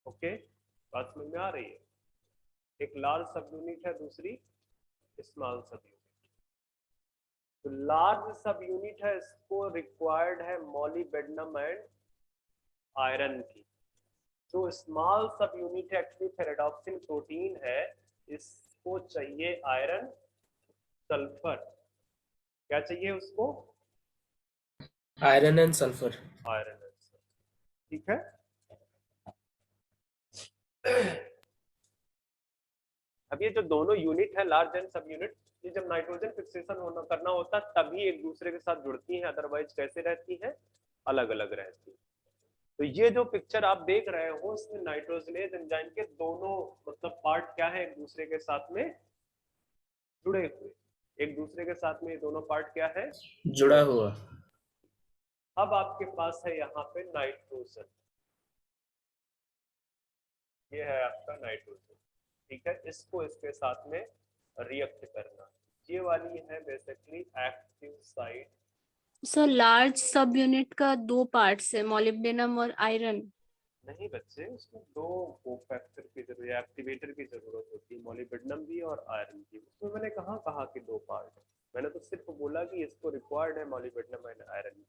ओके, बात समझ में आ रही है? एक लार्ज सब यूनिट है, दूसरी स्मॉल सब यूनिट। तो लार्ज सब यूनिट है, इसको रिक्वायर्ड है मॉलिब्डेनम एंड आयरन की। जो स्मॉल सब यूनिट है एक्चुअली फेरेडॉक्सिन प्रोटीन है, इसको चाहिए आयरन सल्फर। क्या चाहिए उसको?
Iron and sulphur.
Iron and sulphur, ठीक है। अब ये जो दोनों यूनिट है लार्ज एंड सब यूनिट, ये जब नाइट्रोजन फिक्सेशन करना होता है तभी एक दूसरे के साथ जुड़ती हैं, अदरवाइज कैसे रहती हैं? अलग अलग रहती हैं। तो ये जो पिक्चर आप देख रहे हो इसमें नाइट्रोजनेज एंजाइम के दोनों मतलब पार्ट क्या है, एक दूसरे के साथ में जुड़े हुए। एक दूसरे के साथ में ये दोनों पार्ट क्या है?
जुड़ा हुआ।
अब आपके पास है यहाँ पे नाइट्रोजन, ये है आपका नाइट्रोजन, ठीक है। इसको इसके साथ में रिएक्ट करना, ये वाली है basically active site.
Sir large सब यूनिट का 2 पार्ट्स है, मॉलिब्डेनम और आयरन।
नहीं बच्चे, उसमें 2 कोफैक्टर की जरूरत, एक्टिवेटर की जरूरत होती है, मॉलिब्डेनम भी और आयरन की। उसमें मैंने कहा कि 2 पार्ट है, मैंने तो सिर्फ बोला कि इसको रिक्वायर्ड है मॉलिब्डेनम एंड आयरन।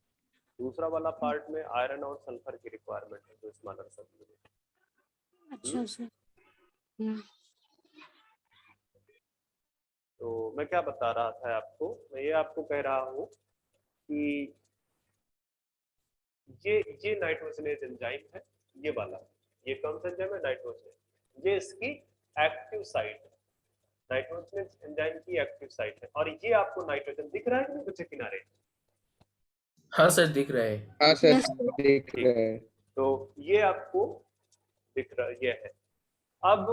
दूसरा वाला पार्ट में आयरन और सल्फर की रिक्वायरमेंट है, जो स्मॉलर सब यूनिट।
अच्छा सर।
तो मैं क्या बता रहा था आपको, मैं ये आपको कह रहा हूँ कि ये नाइट्रोजनेज एंजाइम है, ये वाला, ये कौन सा एंजाइम है? नाइट्रोजनेज। ये इसकी एक्टिव साइट है, नाइट्रोजनेज एंजाइम की एक्टिव साइट है। और ये आपको नाइट्रोजन दिख रहा है कि नहीं बच्चे किनारे?
हाँ सर दिख रहा है।
हाँ सर
Yes, sir.
दिख रहा है।
तो ये आपको दिख रहा, ये है। अब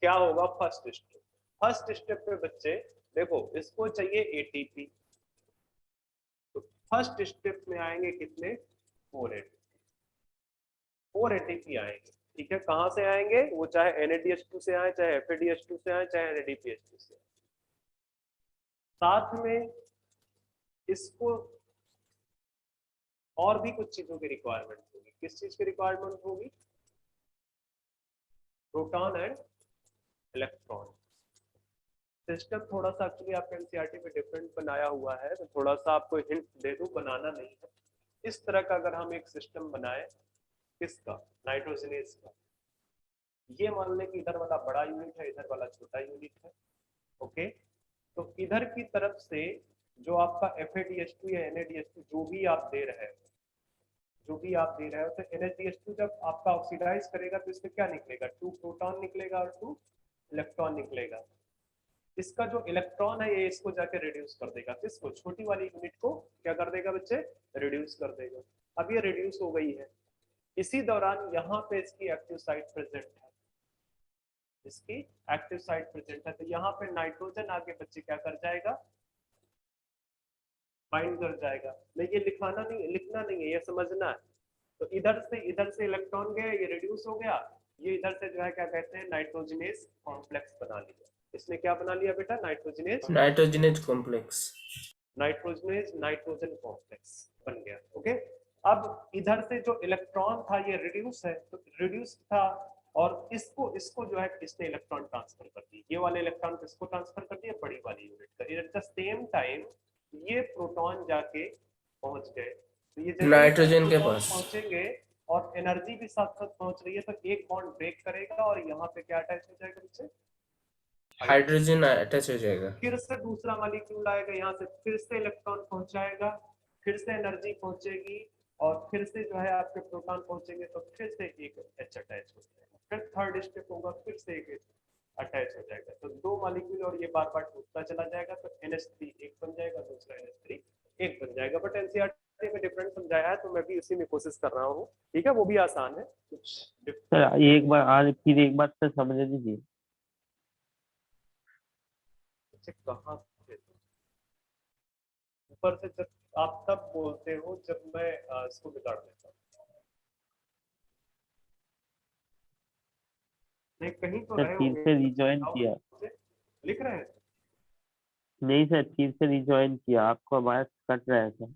क्या होगा फर्स्ट स्टेप? फर्स्ट स्टेप पे बच्चे देखो, इसको चाहिए एटीपी, तो फर्स्ट स्टेप में आएंगे कितने? 4 एटीपी। 4 एटीपी आएंगे, ठीक है। कहां से आएंगे? वो चाहे NADH2 से आए, चाहे FADH2 से आए, चाहे NADPH2 से आए। साथ में इसको और भी कुछ चीजों की रिक्वायरमेंट होगी। किस चीज की रिक्वायरमेंट होगी? Proton and electron. सिस्टम थोड़ा सा एक्चुअली आपके एनसीईआरटी में डिफरेंट बनाया हुआ है, तो थोड़ा सा आपको हिंट दे दूं, बनाना नहीं है। इस तरह का अगर हम एक सिस्टम बनाए, किसका? नाइट्रोजनेज का। ये मान लें कि इधर वाला बड़ा यूनिट है, इधर वाला छोटा यूनिट है, ओके। तो इधर की तरफ से जो आपका FADH2 या NADH2 जो भी आप दे रहे हो, तो NADH2 जब आपका ऑक्सीडाइज करेगा तो इसमें क्या निकलेगा? 2 प्रोटॉन निकलेगा और 2 इलेक्ट्रॉन निकलेगा। इसका जो इलेक्ट्रॉन है ये इसको जाके रिड्यूस कर देगा, किसको? छोटी वाली यूनिट को क्या कर देगा बच्चे? रिड्यूस कर देगा। अब ये रिड्यूस हो गई है, इसी दौरान यहाँ पे इसकी एक्टिव साइट प्रेजेंट है, इसकी एक्टिव साइट प्रेजेंट है। तो यहाँ पे नाइट्रोजन आके बच्चे क्या कर जाएगा? बाइंड कर जाएगा। नहीं ये लिखना नहीं है, ये समझना है। तो इधर से इलेक्ट्रॉन गए, ये रिड्यूस हो गया, ये इधर से जो है क्या कहते हैं? नाइट्रोजनेज कॉम्प्लेक्स बना लिया। इसने क्या बना लिया बेटा?
Nitrogenase complex.
नाइट्रोजन कॉम्प्लेक्स बन गया, ओके। अब इधर से जो इलेक्ट्रॉन था ये रिड्यूस है, तो रिड्यूस था, और इसको जो है इसने इलेक्ट्रॉन ट्रांसफर कर दी। ये वाले इलेक्ट्रॉन किसको ट्रांसफर कर दिया? बड़ी वाली यूनिट का। एट द सेम टाइम ये प्रोटॉन जाके पहुंच गए, तो ये जैसे
नाइट्रोजन के
प्रोटॉन
पास
पहुंचेंगे और एनर्जी भी साथ साथ पहुंच रही है, तो एक बॉन्ड ब्रेक करेगा और यहाँ पे क्या अटैच हो जाएगा बच्चे?
हाइड्रोजन अटैच हो जाएगा।
फिर से दूसरा मॉलिक्यूल आएगा, यहाँ से फिर से इलेक्ट्रॉन पहुंचाएगा, फिर से एनर्जी पहुंचेगी, और फिर से जो है आपके प्रोटॉन पहुंचेंगे, तो फिर से एक H अटैच हो जाएगा। फिर थर्ड स्टेप होगा, फिर से एक अटैच हो जाएगा। तो 2 मॉलिक्यूल और ये बार बार टूटता चला जाएगा, तो NH3 एक बन जाएगा, दूसरा NH3 एक बन जाएगा। बट एनसीईआरटी में डिफरेंट समझाया है, तो मैं भी उसी में कोशिश कर रहा हूँ, ठीक है। वो भी आसान है, कुछ
सर एक बार आज फिर एक बार सर समझ दीजिए।
कहाँ से ऊपर से जब आप तब बोलते हो जब मैं इसको बिगाड़ देता हूँ। नहीं कहीं तो
सर
रहे
फिर
होंगे,
से रिजॉइन किया।
लिख रहे हैं।
नहीं सर फिर से रिजॉइन किया, आपको आवाज कट रहा है सर।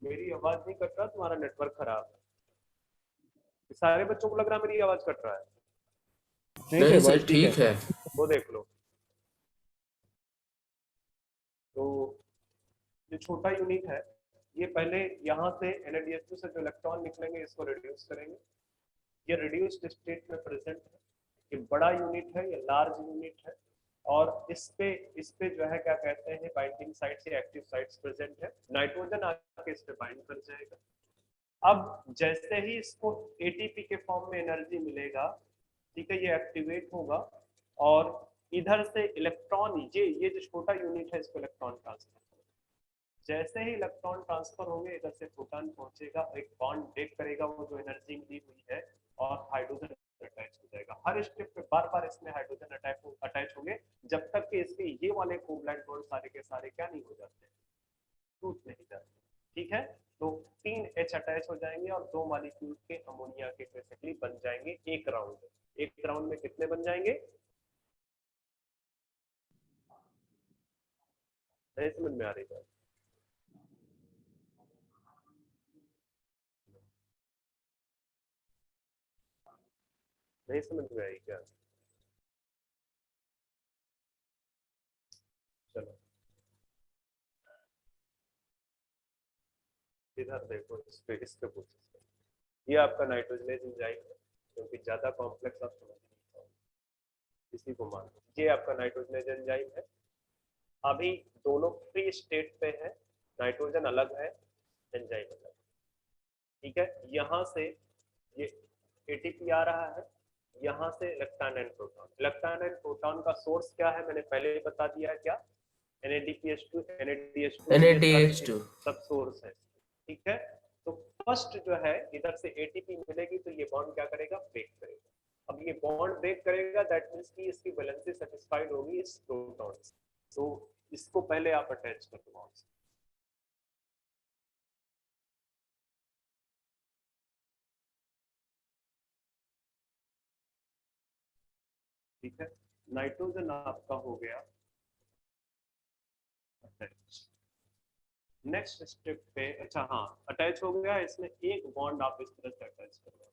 मेरी आवाज नहीं कट रहा, तुम्हारा नेटवर्क खराब है। सारे बच्चों को लग रहा है मेरी आवाज कट रहा है।
नहीं
सर
सर ठीक है।
वो देख लो। तो जो छोटा यूनिट है, ये पहले यहाँ से NADH2 से जो इलेक्ट्रॉन निकलेंगे इसको रिड्यूस करेंगे। ये रिड्यूस्ड स्टेट में प्रेजेंट है। ये बड़ा यूनिट है, ये लार्ज यूनिट है, और इस पे जो है क्या कहते हैं? बाइंडिंग साइट्स या एक्टिव साइट्स प्रेजेंट है। नाइट्रोजन आके इस पे बाइंड कर जाएगा। अब जैसे ही इसको ATP के फॉर्म में एनर्जी मिलेगा, ठीक है, ये एक्टिवेट होगा, और इधर से इलेक्ट्रॉन, ये जो छोटा यूनिट है इसको इलेक्ट्रॉन ट्रांसफर, जैसे ही इलेक्ट्रॉन ट्रांसफर होंगे इधर से प्रोटॉन पहुंचेगा, एक बॉन्ड ब्रेक करेगा, वो जो एनर्जी मिली हुई है, और हाइड्रोजन अटैच हो जाएगा। हर स्टेप पे बार बार इसमें हाइड्रोजन अटैच होंगे, जब तक कि इसके ये वाले कोवलेंट बॉन्ड सारे के सारे क्या नहीं हो जाते? टूट नहीं जाते, ठीक है। तो 3 H अटैच हो जाएंगे और 2 मॉलिक्यूल के अमोनिया के बेसिकली बन जाएंगे एक राउंड में। एक राउंड में कितने बन जाएंगे? नहीं समझ में आ रही बात? नहीं समझ में आई क्या? चलो इधर देखो, इस पे कोशिश करो। ये आपका नाइट्रोजनेज एंजाइम है, क्योंकि ज्यादा कॉम्प्लेक्स आप समझ नहीं पाओगे, इसी को मान लो। ये आपका नाइट्रोजनेज एंजाइम है। अभी दोनों फ्री स्टेट पे है, नाइट्रोजन अलग है, एंजाइम अलग। ठीक है, यहाँ से ये एटीपी आ रहा है, यहाँ से electron and proton. Electron and proton का सोर्स क्या है मैंने पहले ही बता दिया है, क्या? NADPH2
NADH2
सब सोर्स है। ठीक है, तो फर्स्ट जो है इधर से एटीपी मिलेगी तो ये बॉन्ड क्या करेगा, ब्रेक करेगा। अब ये बॉन्ड ब्रेक करेगा, दैट मींस कि इसकी वैलेंसी सेटिस्फाइड होगी इस प्रोटॉन से, तो इसको पहले आप अटैच कर दो। ठीक है, नाइट्रोजन आपका हो गया अटैच। नेक्स्ट स्टेप पे, अच्छा हाँ, अटैच हो गया, इसमें एक बॉन्ड आप इस तरह से अटैच करवा,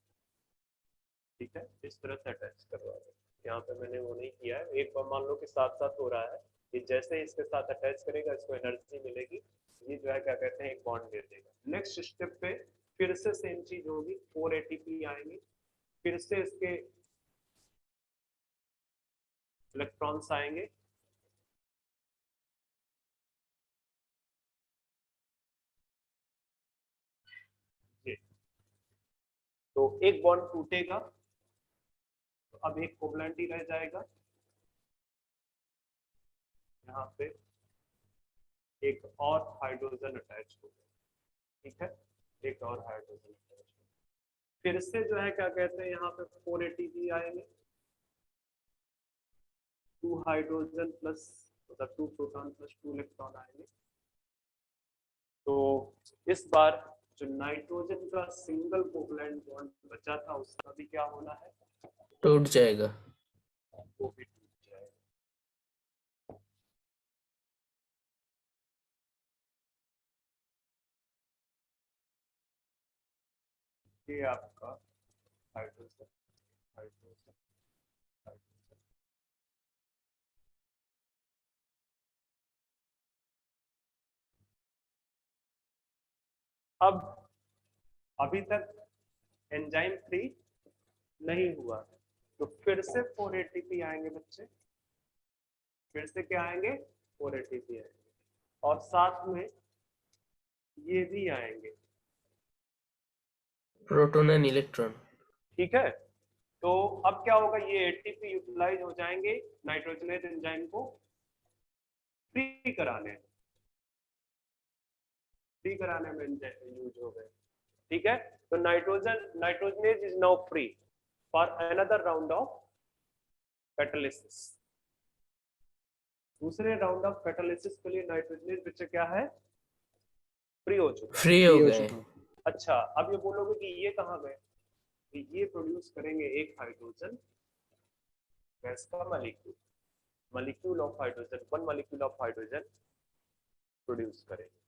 ठीक है, इस तरह से अटैच करवा दो। यहाँ पे मैंने वो नहीं किया है, एक बार मान लो कि साथ साथ हो रहा है, कि जैसे ही इसके साथ अटैच करेगा इसको एनर्जी मिलेगी, ये जो है क्या कहते हैं, एक बॉन्ड दे देगा। नेक्स्ट स्टेप पे फिर से सेम चीज होगी, 4 ATP आएंगे, फिर से इसके इलेक्ट्रॉन्स आएंगे, तो एक बॉन्ड टूटेगा, तो अब एक कोवलेंट ही रह जाएगा, यहाँ पे एक और हाइड्रोजन अटैच होगा। ठीक है, एक और हाइड्रोजन अटैच होगा, फिर से जो है क्या कहते हैं, यहाँ पे 4 ATP आएंगे, 2 हाइड्रोजन प्लस, मतलब 2 प्रोटॉन प्लस 2 इलेक्ट्रॉन आएंगे। तो इस बार जो नाइट्रोजन का सिंगल कोवलेंट बॉन्ड बचा था उसका भी क्या होना है,
टूट जाएगा।
वो भी टूट जाएगा। ये आपका हाइड्रोजन हाइड्रोजन हाइड्रोजन। अब अभी तक एंजाइम फ्री नहीं हुआ है, तो फिर से 4 ATP आएंगे बच्चे, फिर से क्या आएंगे, 4 ATP आएंगे, और साथ में ये भी आएंगे।
Proton and electron.
ठीक है, तो अब क्या होगा, ये एटीपी यूटिलाइज हो जाएंगे नाइट्रोजनेज एंजाइम को फ्री कराने में यूज हो गए। ठीक है, तो nitrogenase is now free for another round of catalysis. दूसरे राउंड ऑफ कैटालिसिस के लिए नाइट्रोजनेज बच्चे क्या है, फ्री हो चुका है।
फ्री हो गए।
अच्छा, अब ये बोलोगे कि ये कहाँ गए, तो ये प्रोड्यूस करेंगे एक हाइड्रोजन गैस का molecule of hydrogen, 1 molecule of hydrogen produce करेंगे।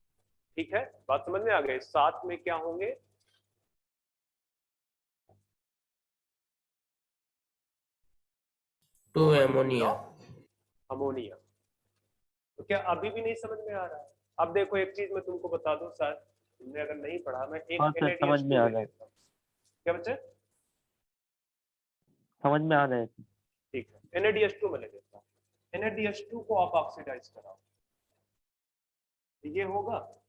ठीक है, बात समझ में आ गई। साथ में क्या होंगे,
टू एमोनिया।
अमोनिया। तो क्या अभी भी नहीं समझ में आ रहा है? अब देखो एक चीज मैं तुमको बता दूं सर, तुमने अगर नहीं पढ़ा, मैं एक
हाँ सर, समझ में आ रहा है।
क्या बच्चे,
समझ में आ रहा है।
ठीक है, NADH2 में ले देता हूँ। NADH2 को आप ऑक्सीडाइज कराओ, ये होगा,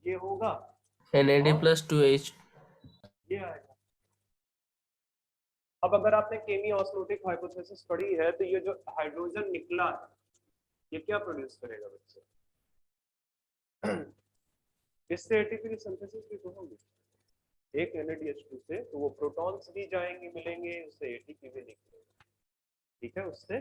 ये होगा,
NAD+2H।
ये आएगा। अब अगर आपने केमी ऑस्मोटिक हाइपोथेसिस पढ़ी है, तो ये जो हाइड्रोजन निकला है ये क्या प्रोड्यूस करेगा बच्चे, इससे एटीपी की सिंथेसिस भी तो होगी, एक NADH2 से, तो वो प्रोटॉन्स भी जाएंगे मिलेंगे, उससे एटीपी भी निकलेगा। ठीक है, उससे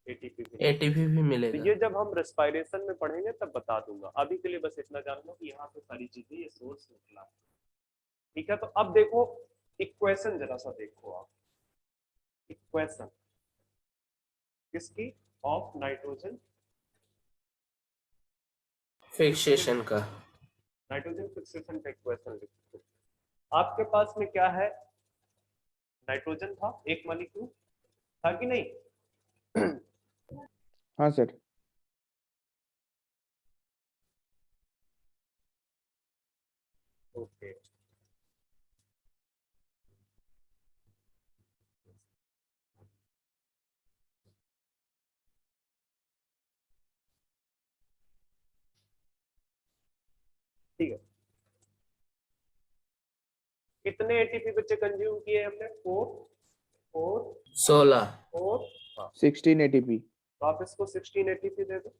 एटीपी भी
ATP भी
तो
मिलेगा।
ये जब हम रेस्पिरेशन में पढ़ेंगे तब बता दूंगा, अभी के लिए बस इतना जान लो कि यहाँ से सारी चीजें, ये सोर्स निकला। ठीक है, तो अब देखो इक्वेशन जरा सा देखो आप, इक्वेशन किसकी, ऑफ नाइट्रोजन
फिक्सेशन का।
नाइट्रोजन फिक्सेशन का इक्वेशन लिखो। आपके पास में क्या है, नाइट्रोजन था एक मॉलिक्यूल, था कि नहीं?
हाँ सर।
ओके, ठीक है, कितने एटीपी बच्चे कंज्यूम किए हमने? 4
16
4 हाँ,
16 ATP।
तो आप इसको 16 एटीपी दे दो।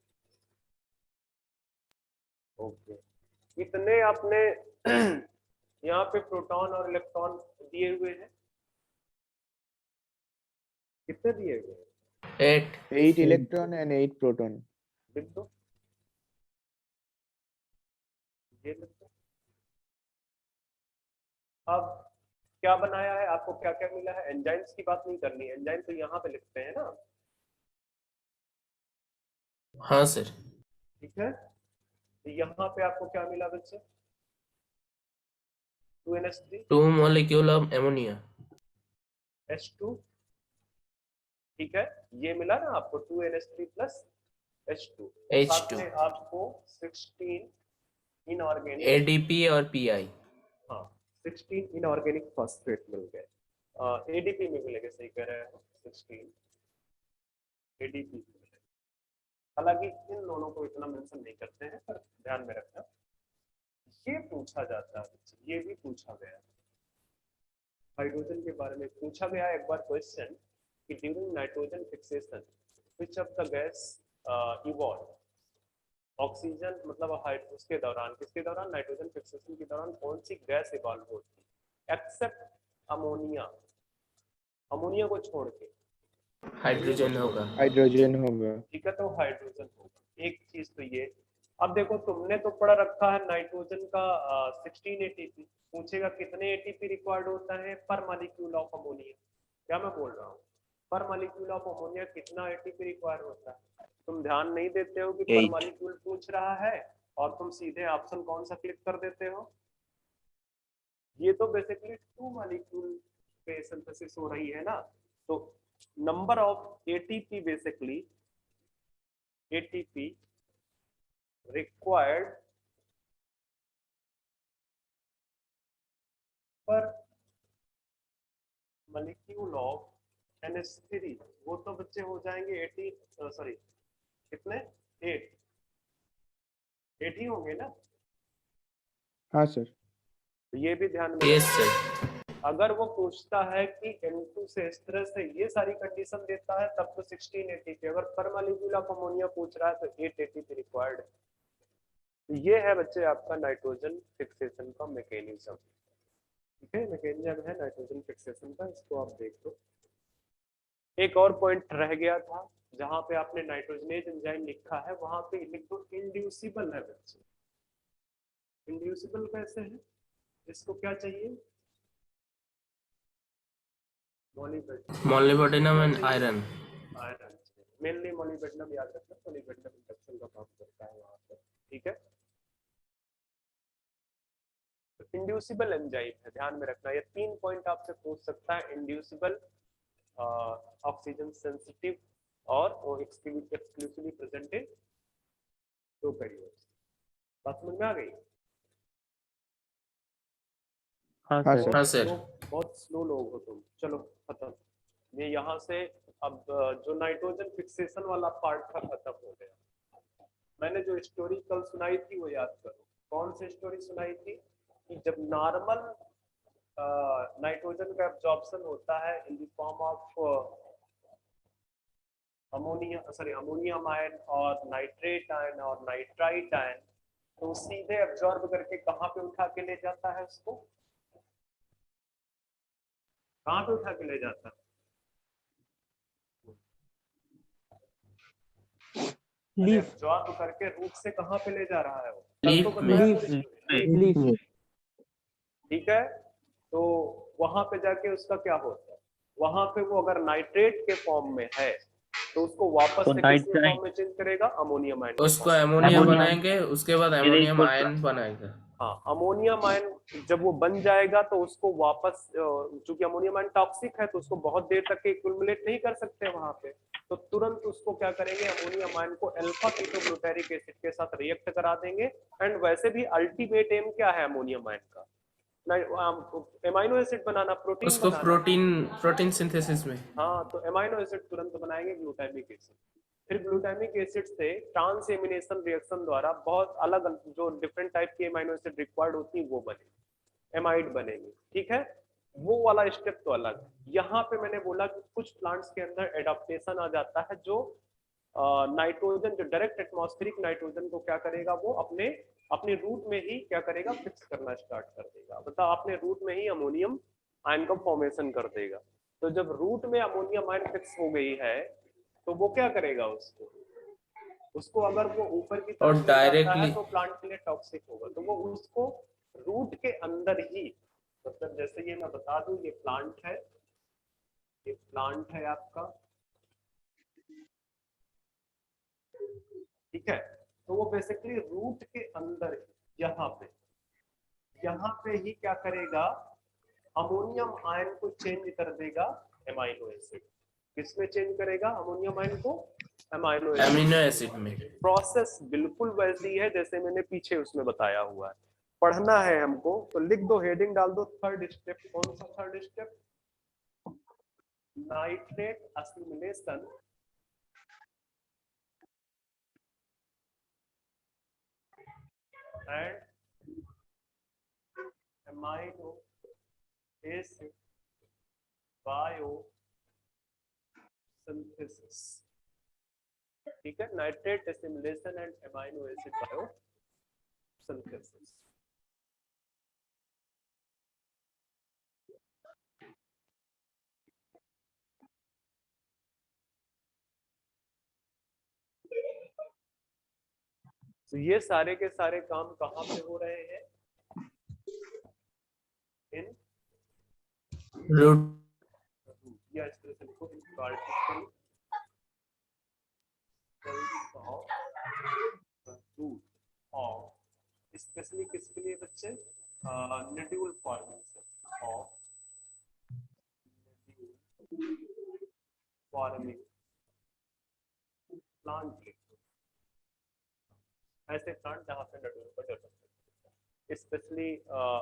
ओके, कितने आपने यहाँ पे प्रोटॉन और इलेक्ट्रॉन दिए हुए हैं? कितने दिए हुए हैं?
8
8 electron and 8 proton।
लिख दो, ये लिख दो। अब क्या बनाया है, आपको क्या क्या मिला है? एंजाइम्स की बात नहीं करनी है, एंजाइम तो यहाँ पे लिखते हैं ना,
हाँ सर।
ठीक है। तो यहाँ पे आपको क्या मिला बच्चे? 2NH3
2 molecule of ammonia।
H2, ठीक है, ये मिला ना आपको 2NH3 प्लस H2। साथ
H2
में आपको 16 इनऑर्गेनिक
ADP और PI।
हाँ 16 इनऑर्गेनिक फॉस्फेट मिल गए। एडीपी में मिलेंगे, सही कह रहे हो, 16 एडीपी में मिलेंगे। हालांकि इन दोनों को इतना मेंशन नहीं करते हैं, पर ध्यान में रखना ये पूछा जाता है, ये भी पूछा गया है। हाइड्रोजन के बारे में पूछा गया एक बार क्वेश्चन कि during nitrogen fixation which of the gas evolve. Oxygen मतलब उसके दौरान, किसके दौरान? नाइट्रोजन फिक्सेशन के दौरान कौन सी गैस इवॉल्व होती है एक्सेप्ट अमोनिया? अमोनिया को छोड़ के
हाइड्रोजन होगा।
हाइड्रोजन होगा।
ठीक है, तो हाइड्रोजन होगा। एक चीज तो ये। अब देखो, तुमने तो पढ़ा रखा है नाइट्रोजन का 16 एटीपी। पूछेगा कितने एटीपी रिक्वायर्ड होता है पर मॉलिक्यूल ऑफ अमोनिया। क्या मैं बोल रहा हूँ? पर मॉलिक्यूल ऑफ अमोनिया कितना एटीपी रिक्वायर होता है? तुम ध्यान नहीं देते हो कि पर
8।
मॉलिक्यूल पूछ रहा है और तुम सीधे ऑप्शन कौन सा क्लिक कर देते हो? ये तो बेसिकली 2 मॉलिक्यूल पे सिंथेसिस हो रही है ना, तो number of ATP basically ATP required पर मॉलिक्यूल ऑफ NH3, वो तो बच्चे हो जाएंगे 80, सॉरी कितने? 8 ही होंगे ना।
हाँ सर।
तो ये भी ध्यान में
यस
रखना।
सर।
अगर वो पूछता है कि N2 से इस तरह से ये सारी कंडीशन देता है तब तो 16 एटीपी। अगर पर मॉलिक्यूल ऑफ अमोनिया पूछ रहा है तो 8 एटीपी रिक्वायर्ड है। तो ये है बच्चे आपका नाइट्रोजन फिक्सेशन का मैकेनिज्म। ठीक है, मैकेनिज्म है नाइट्रोजन फिक्सेशन का, इसको आप देख लो। एक और पॉइंट रह गया था, जहां पे आपने नाइट्रोजनेज एंजाइम लिखा है वहां पे लिख दो इंड्यूसिबल है बच्चे। इंड्यूसिबल कैसे है? इसको क्या चाहिए?
Molybdenum and iron.
Iron mainly molybdenum याद रखना, मोलिब्डेनम इंडक्शन का काम करता है वहां पे। ठीक है, तो इंड्यूसिबल एंजाइम है, ध्यान में रखना। ये 3 पॉइंट आपसे पूछ सकता है, इंड्यूसिबल, ऑक्सीजन सेंसिटिव और वो एक्सक्लूसिवली प्रेजेंट इन प्रोकैरियोट्स। बात समझ में आ गई?
हाँ
हाँ
सर।
सर।
हाँ सर।
बहुत स्लो लोग हो तुम। चलो खत्म। ये यहाँ से अब जो नाइट्रोजन फिक्सेशन वाला पार्ट था खत्म हो गया। मैंने जो स्टोरी कल सुनाई थी वो याद करो। कौन सी स्टोरी सुनाई थी? कि जब नॉर्मल नाइट्रोजन का एब्जॉर्प्शन होता है in the form of ammonia, sorry ammonium ion और नाइट्रेट आयन और नाइट्राइट आयन, तो सीधे एब्जॉर्ब करके कहाँ पे उठा के ले जाता है उसको? कहाँ पे उठा के ले जाता है? एब्जॉर्ब करके रूट से कहाँ पे ले जा रहा है वो?
लीफ
कल तो
में।
बताया था।
लीफ में।
ठीक है, तो वहां पे जाके उसका क्या होता है? वहां पे वो अगर नाइट्रेट के फॉर्म में है तो उसको वापस
तो
से किसके
नाइट्राइट।
फॉर्म में चेंज करेगा? Ammonium ion.
उसको अमोनिया
अमोनिया।
बनाएंगे, उसके बाद
ये
अमोनियम
देखो,
आयन बनाएगा।
हाँ, अमोनियम आयन जब वो बन जाएगा तो उसको वापस, चूंकि अमोनियम आयन टॉक्सिक है तो उसको बहुत देर तक एक्युमुलेट नहीं कर सकते वहां पे, तो तुरंत उसको क्या करेंगे? अमोनियम आयन को अल्फा कीटोग्लूटारिक एसिड के साथ रिएक्ट करा देंगे। एंड वैसे भी अल्टीमेट एम क्या है अमोनियम आयन का? एमाइनो एसिड बनाना, प्रोटीन
उसको
बनाना।
प्रोटीन सिंथेसिस में।
हाँ, तो एमाइनो एसिड तुरंत बनाएंगे ग्लूटामिक एसिड। फिर ग्लूटामिक एसिड से ट्रांसएमिनेशन रिएक्शन द्वारा बहुत अलग जो डिफरेंट टाइप की एमाइनो एसिड रिक्वायर्ड होती है वो बने। एमाइड बनेंगे, ठीक है। वो वाला स्टेप तो अलग। यहाँ पे मैंने बोला कि कुछ प्लांट्स के अंदर एडाप्टेशन आ जाता है, जो नाइट्रोजन, जो डायरेक्ट एटमॉस्फेरिक नाइट्रोजन को क्या करेगा, वो अपने अपने रूट में ही क्या करेगा, फिक्स करना स्टार्ट कर देगा, मतलब अपने रूट में ही अमोनियम आयन का फॉर्मेशन कर देगा। तो जब रूट में अमोनियम आयन फिक्स हो गई है तो वो क्या करेगा, उसको अगर वो ऊपर की
और
तरफ ले जाता है
डायरेक्टली
तो प्लांट के लिए टॉक्सिक होगा। तो वो उसको रूट के अंदर ही, मतलब जैसे ये मैं बता दूं, ये प्लांट है, ये प्लांट है आपका, ठीक है। तो वो बेसिकली रूट के अंदर ही यहाँ पे ही क्या करेगा, अमोनियम आयन को चेंज कर देगा एमाइनो एसिड। किसमें चेंज करेगा अमोनियम आयन को, एमाइनो
एसिड में।
प्रोसेस बिल्कुल वैसी है जैसे मैंने पीछे उसमें बताया हुआ है। पढ़ना है हमको तो लिख दो, हेडिंग डाल दो, थर्ड स्टेप। कौन सा third step, nitrate assimilation and amino acid biosynthesis, ठीक है। Nitrate assimilation and amino acid biosynthesis. तो ये सारे के सारे काम कहाँ पे हो रहे हैं, इन
रूट
या इस तरह से लिखो, इन पार्टिकल रूट ऑफ, स्पेशली किसके लिए बच्चे, nodule formation of forming plant, ऐसे प्लांट जहाँ पे नोड्यूल पर डेवलप है, स्पेशली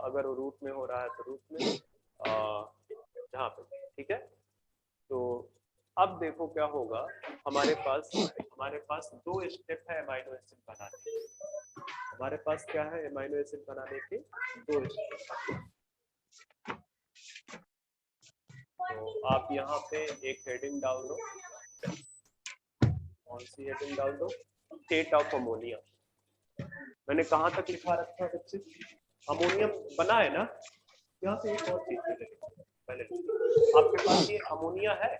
अगर रूट में हो रहा है तो रूट में, जहाँ पे, ठीक है। तो अब देखो क्या होगा, हमारे पास दो स्टेप है एमाइनो एसिड बनाने के। हमारे पास क्या है, एमाइनो एसिड बनाने के दो स्टेप। तो आप यहाँ पे एक हेडिंग डाल दो, कौन सी हेडिंग डाल दो, स्टेट ऑफ अमोनिया। मैंने कहाँ तक लिखा रखा है बच्चे, अमोनियम बना है ना। यहाँ पे एक और चीज पहले आपके पास ये अमोनिया है,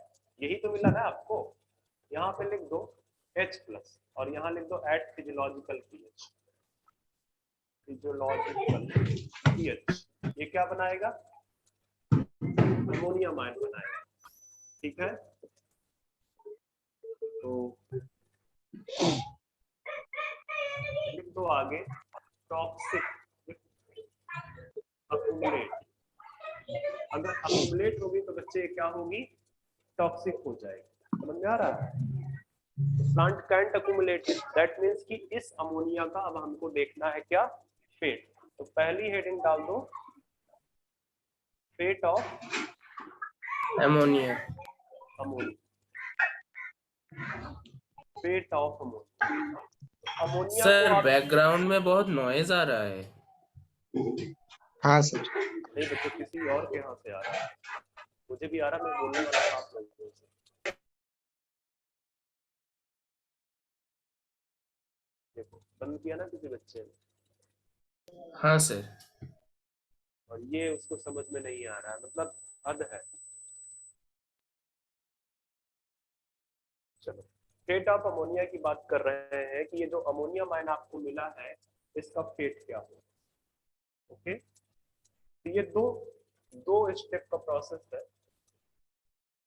यही तो मिला ना आपको। यहाँ पे लिख दो H+ और यहाँ लिख दो at physiological pH, physiological pH। ये क्या बनाएगा, अमोनियम आयन बनाएगा, ठीक है। तो लिख दो आगे, टॉक्सिक अक्यूमुलेट। अगर अक्यूमुलेट होगी तो बच्चे क्या होगी, टॉक्सिक हो जाएगी। समझ में आ रहा है, plant can't accumulate, that means कि इस अमोनिया का अब हमको देखना है क्या, फेट। तो पहली हेडिंग डाल दो, fate of
ammonia.
Fate of ammonia.
Sir background में बहुत नॉइज आ रहा है।
हाँ सर।
नहीं बच्चों, किसी और के यहाँ से आ रहा है, मुझे भी आ रहा, मैं बोलने वाला था आप लोगों से। देखो बंद किया ना किसी बच्चे ने।
हाँ सर।
और ये उसको समझ में नहीं आ रहा है, मतलब हद है। चलो, फेट ऑफ अमोनिया की बात कर रहे हैं कि ये जो अमोनियम आयन आपको मिला है इसका फेट क्या हो। ओके, तो ये दो स्टेप का प्रोसेस है,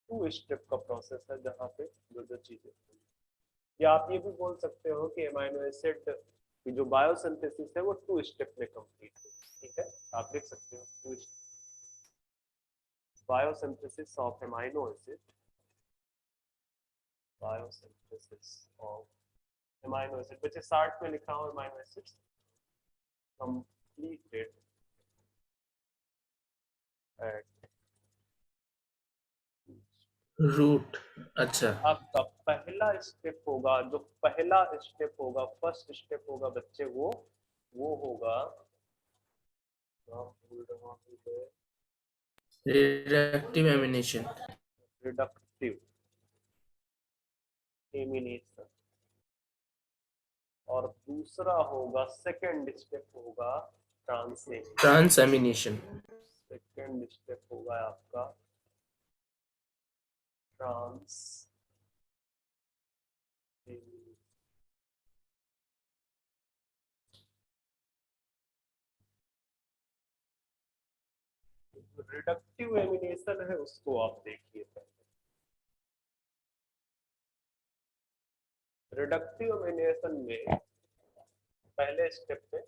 2 स्टेप का प्रोसेस है, जहाँ पे जो चीजें, या आप ये भी बोल सकते हो कि एमाइनो एसिड की जो बायोसिंथेसिस है वो 2 स्टेप में कंप्लीट है, ठीक है। आप लिख सकते हो 2 biosynthesis of amino acid, biosynthesis of amino acid, बच्चे 60 में लिखा हो amino acids completed at
root. अच्छा,
आपका पहला स्टेप होगा, जो पहला स्टेप होगा, फर्स्ट स्टेप होगा बच्चे, वो होगा नाम भूल रहा हूँ मैं।
Reductive ammunition.
Reductive ammunition. और दूसरा होगा, सेकंड स्टेप होगा ट्रांसेमिनेशन।
ट्रांसएमिनेशन।
सेकंड स्टेप होगा आपका ट्रांस। रिडक्टिव एमिनेशन है उसको आप देखिए पहले। रिडक्टिव एमिनेशन में पहले स्टेप में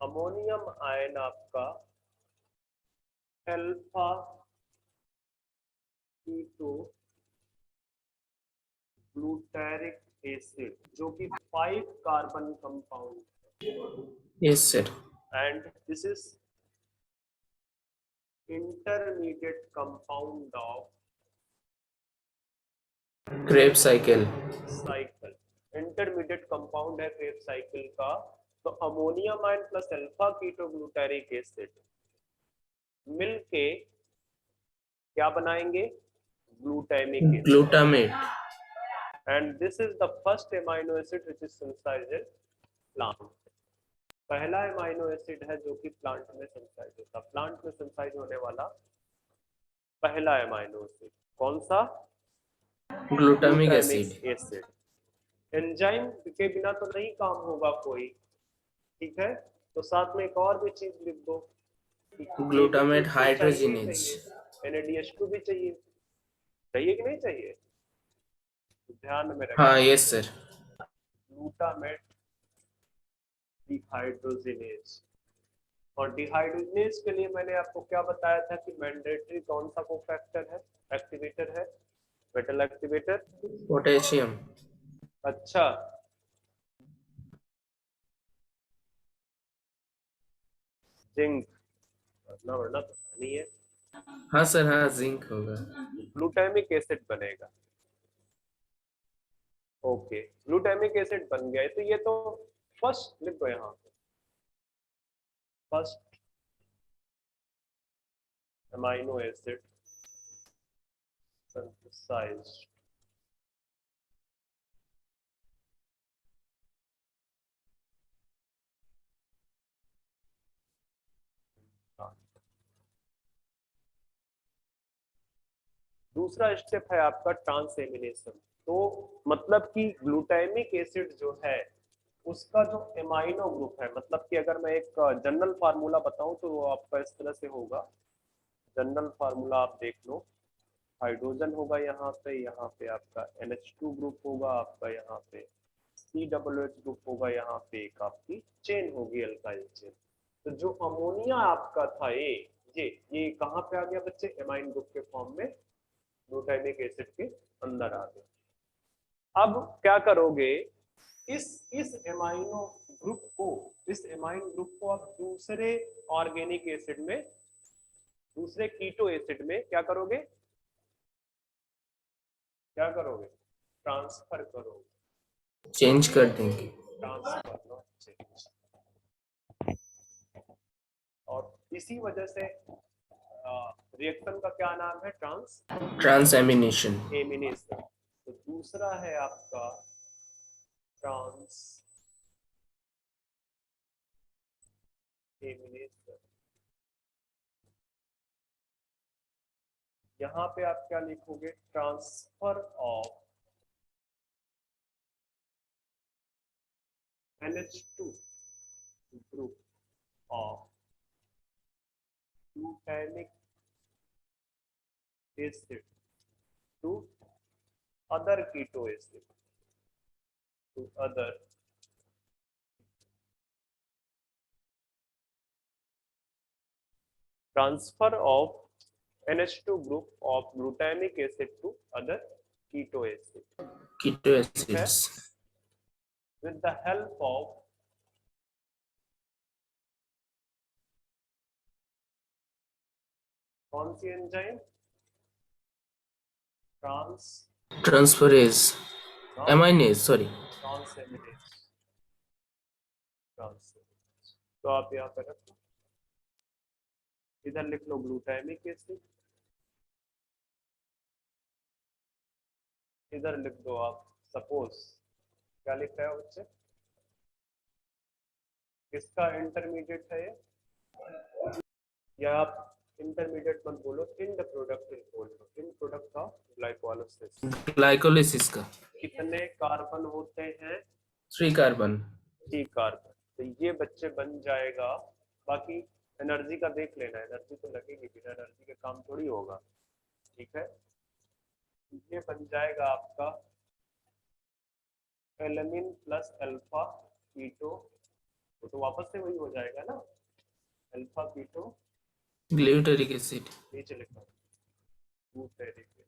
अमोनियम आयन आपका अल्फा कीटो ग्लूटारिक एसिड, जो कि 5 carbon compound,
yes sir.
and this is intermediate compound of
Krebs cycle.
Cycle. Intermediate compound है क्रेब साइकिल का। तो ammonium ion plus alpha ketoglutaric acid मिलके क्या बनाएंगे? Glutamic acid.
Glutamate.
And this is the first amino acid which is synthesised in plant. पहला एमाइनो एसिड है जो कि प्लांट में सिंथेसाइज होता है। प्लांट में सिंथेसाइज होने वाला पहला एमाइनो एसिड कौन सा?
Glutamic acid.
एसिड। एंजाइम के बिना तो नहीं काम होगा कोई, ठीक है? तो साथ में एक और भी चीज लिख दो,
ग्लूटामेट हाइड्रोजिनेज।
NADH2 भी चाहिए, चाहिए कि नहीं चाहिए? ध्यान में रखें।
हाँ यस सर।
Glutamate dehydrogenase. और डिहाइड्रोजिनेज के लिए मैंने आपको क्या बताया था कि मैंडेटरी कौन सा कोफैक्टर है, एक्टिवेटर है? Metal activator.
पोटेशियम।
अच्छा, जिंक, वरना तो नहीं है।
हाँ सर, हाँ जिंक होगा।
ग्लूटामिक एसिड बनेगा। ओके, ग्लूटामिक एसिड बन गया है। तो ये तो फर्स्ट लिख दो यहाँ पे, फर्स्ट अमाइनो एसिड synthesized दूसरा स्टेप है आपका ट्रांसएमिनेशन। तो मतलब कि ग्लूटामिक एसिड जो है उसका जो एमाइनो ग्रुप है, मतलब कि अगर मैं एक जनरल फार्मूला बताऊं तो वो आपका इस तरह से होगा। जनरल फार्मूला आप देख लो, हाइड्रोजन होगा यहाँ पे आपका NH2 ग्रुप होगा, आपका यहाँ पे COOH ग्रुप होगा, यहाँ पे एक आपकी चेन होगी अल्काइल चेन। तो जो अमोनिया आपका था ये कहाँ पे आ गया बच्चे? एमाइन ग्रुप के फॉर्म में ग्लूटामिक एसिड के अंदर आ गया। अब क्या करोगे? इस एमाइनो इस एमाइन ग्रुप को आप दूसरे ऑर्गेनिक एसिड में, दूसरे कीटो एसिड में क्या करोगे? ट्रांसफर करोगे।
चेंज कर देंगे।
Transfer no change. और इसी वजह से रिएक्शन का क्या नाम है?
ट्रांसएमिनेशन।
एमिनेशन। तो दूसरा है आपका ट्रांस एमिनेशन। यहाँ पे आप क्या लिखोगे? Transfer of NH2 group of glutamic acid to other keto acid, to other transfer of NH2 group of glutamic acid to other keto acid
keto acids.
with the help of कौन सी enzyme?
Transferase aminase sorry
transaminase. तो आप यहाँ पे रखो, इधर लिख लो ग्लूटामिक एसिड, इधर लिख दो आप सपोज, क्या लिख रहे हो बच्चे, किसका इंटरमीडिएट है ये, या आप इंटरमीडिएट मत बोलो, इंड प्रोडक्ट बोल लो, end product of glycolysis.
Glycolysis का
कितने कार्बन होते हैं,
3 कार्बन।
3 कार्बन। तो ये बच्चे बन जाएगा, बाकी एनर्जी का देख लेना, एनर्जी तो लगेगी, बिना एनर्जी के काम थोड़ी होगा, ठीक है। ये बन जाएगा आपका एलानिन प्लस अल्फा कीटो, तो वापस से वही हो जाएगा ना, अल्फा कीटो
ग्लूटारिक एसिड।
नीचे लिखा ग्लूटारिक एसिड,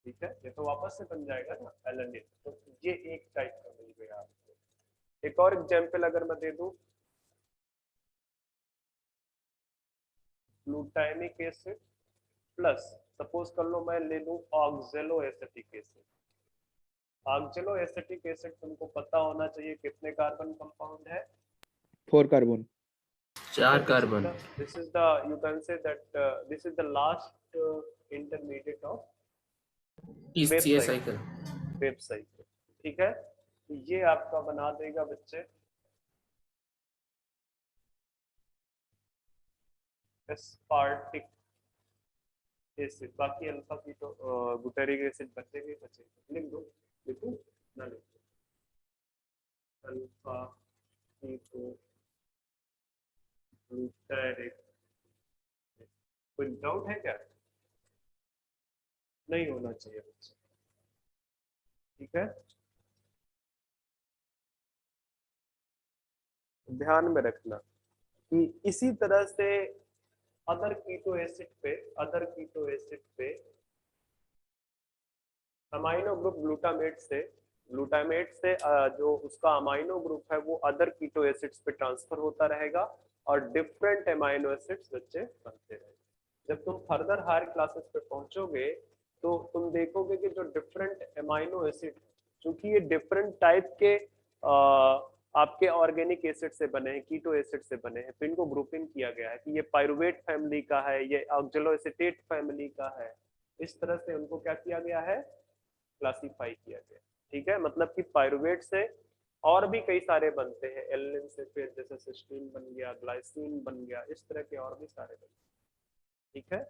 ठीक है। ये तो वापस से बन जाएगा ना एलानिन, तो ये एक टाइप का मिल गया आपको। एक और एग्जांपल अगर मैं दे दूं, ग्लूटामिक एसिड प्लस सपोज कर लो मैं ले लूं ऑक्जेलो एसिटिक एसिड। ऑक्जेलो एसिटिक एसिड तुमको पता होना चाहिए कितने कार्बन कंपाउंड है,
4 carbon.
4 carbon.
This is the, you can say that this is the last intermediate of
इस
Krebs
ये
cycle,
साइकिल।
Krebs cycle, ठीक है। तो ये आपका बना देगा बच्चे एस्पार्टिक एसिड। बाकी अल्फा की तो ग्लूटारिक एसिड बचेगी, लिख दो, लिखूं ना लिखूं, अल्फा की तो ग्लूटारिक। कोई डाउट है क्या, नहीं होना चाहिए बच्चे, ठीक है। ध्यान में रखना कि इसी तरह से अदर कीटो एसिड पे अमाइनो ग्रुप ग्लूटामेट से जो उसका अमाइनो ग्रुप है वो अदर कीटो एसिड्स पे ट्रांसफर होता रहेगा और डिफरेंट अमाइनो एसिड्स बच्चे बनते रहेंगे। जब तुम फर्दर हायर क्लासेस पे पहुंचोगे तो तुम देखोगे कि जो डिफरेंट अमाइनो एसिड, चूंकि ये डिफरेंट टाइप के आपके ऑर्गेनिक एसिड से बने हैं, कीटो एसिड से बने हैं, तो इनको ग्रुपिंग किया गया है कि ये पाइरुवेट फैमिली का है, ये ऑक्जेलोएसिटेट फैमिली का है। इस तरह से उनको क्या किया गया है, क्लासिफाई किया गया, ठीक है। मतलब कि पाइरुवेट से और भी कई सारे बनते हैं, एलिन से फिर जैसे सिस्टीन बन गया, ग्लाइसिन बन गया, इस तरह के और भी सारे बनते हैं, ठीक है।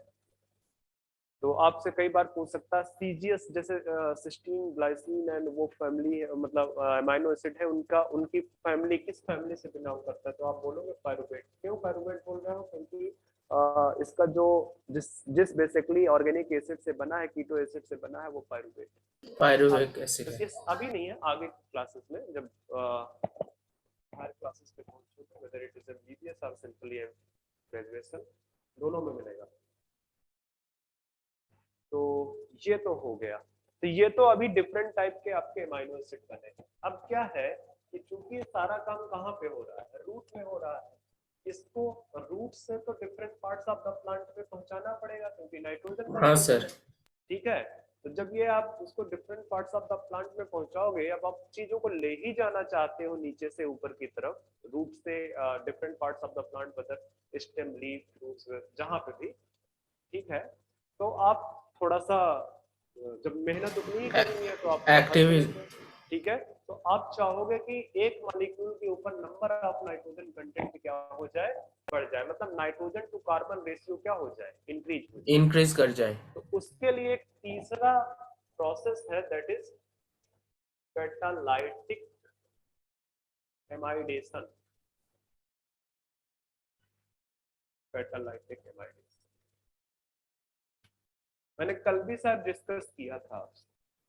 तो आपसे कई बार पूछ सकता है सीजीएस जैसे सिस्टीन, ग्लाइसिन एंड वो फैमिली मतलब अमाइनो एसिड है, उनका उनकी फैमिली किस फैमिली से बिलोंग करता है, तो आप बोलोगे पाइरुवेट। क्यों पाइरुवेट बोल रहे हो, क्योंकि इसका जो जिस बेसिकली ऑर्गेनिक एसिड से बना है, कीटो एसिड से बना है, वो पाइरुवेट।
पाइरुवेट एसिड
तो
है।
इस अभी नहीं है, आगे क्लासेस में जब हर क्लासेस पे पहुंचोगे, वेदर इट इज बीबीएस और सिंपली ग्रेजुएशन, दोनों में मिलेगा। तो ये तो हो गया, तो ये तो अभी डिफरेंट टाइप के आपके अमाइनो एसिड बने। अब क्या है कि चूंकि सारा काम कहाँ पे हो रहा है, रूट में हो रहा है, इसको रूट से तो different parts of the plant पे पहुंचाना पड़ेगा, क्योंकि नाइट्रोजन का
हाँ
source
सर।
है, ठीक है। तो जब ये आप उसको different parts of the plant में पहुंचाओगे, अब आप चीजों को ले ही जाना चाहते हो नीचे से ऊपर की तरफ, रूट से different parts of the plant, बदर स्टेम, लीफ, रूट्स, जहां पे भी, ठीक है। तो आप थोड़ा सा जब मेहनत उतनी ही करनी है तो आप
एक्टिव,
ठीक है। तो आप चाहोगे कि एक मॉलिक्यूल के ऊपर नंबर ऑफ नाइट्रोजन कंटेंट क्या हो जाए, बढ़ जाए, मतलब नाइट्रोजन टू कार्बन रेशियो क्या हो जाए, इंक्रीज हो जाए,
इंक्रीज कर जाए।
तो उसके लिए एक तीसरा प्रोसेस है, दैट इज कैटालाइटिक एमाइडेशन। कैटालाइटिक एमाइडेशन मैंने कल भी शायद डिस्कस किया था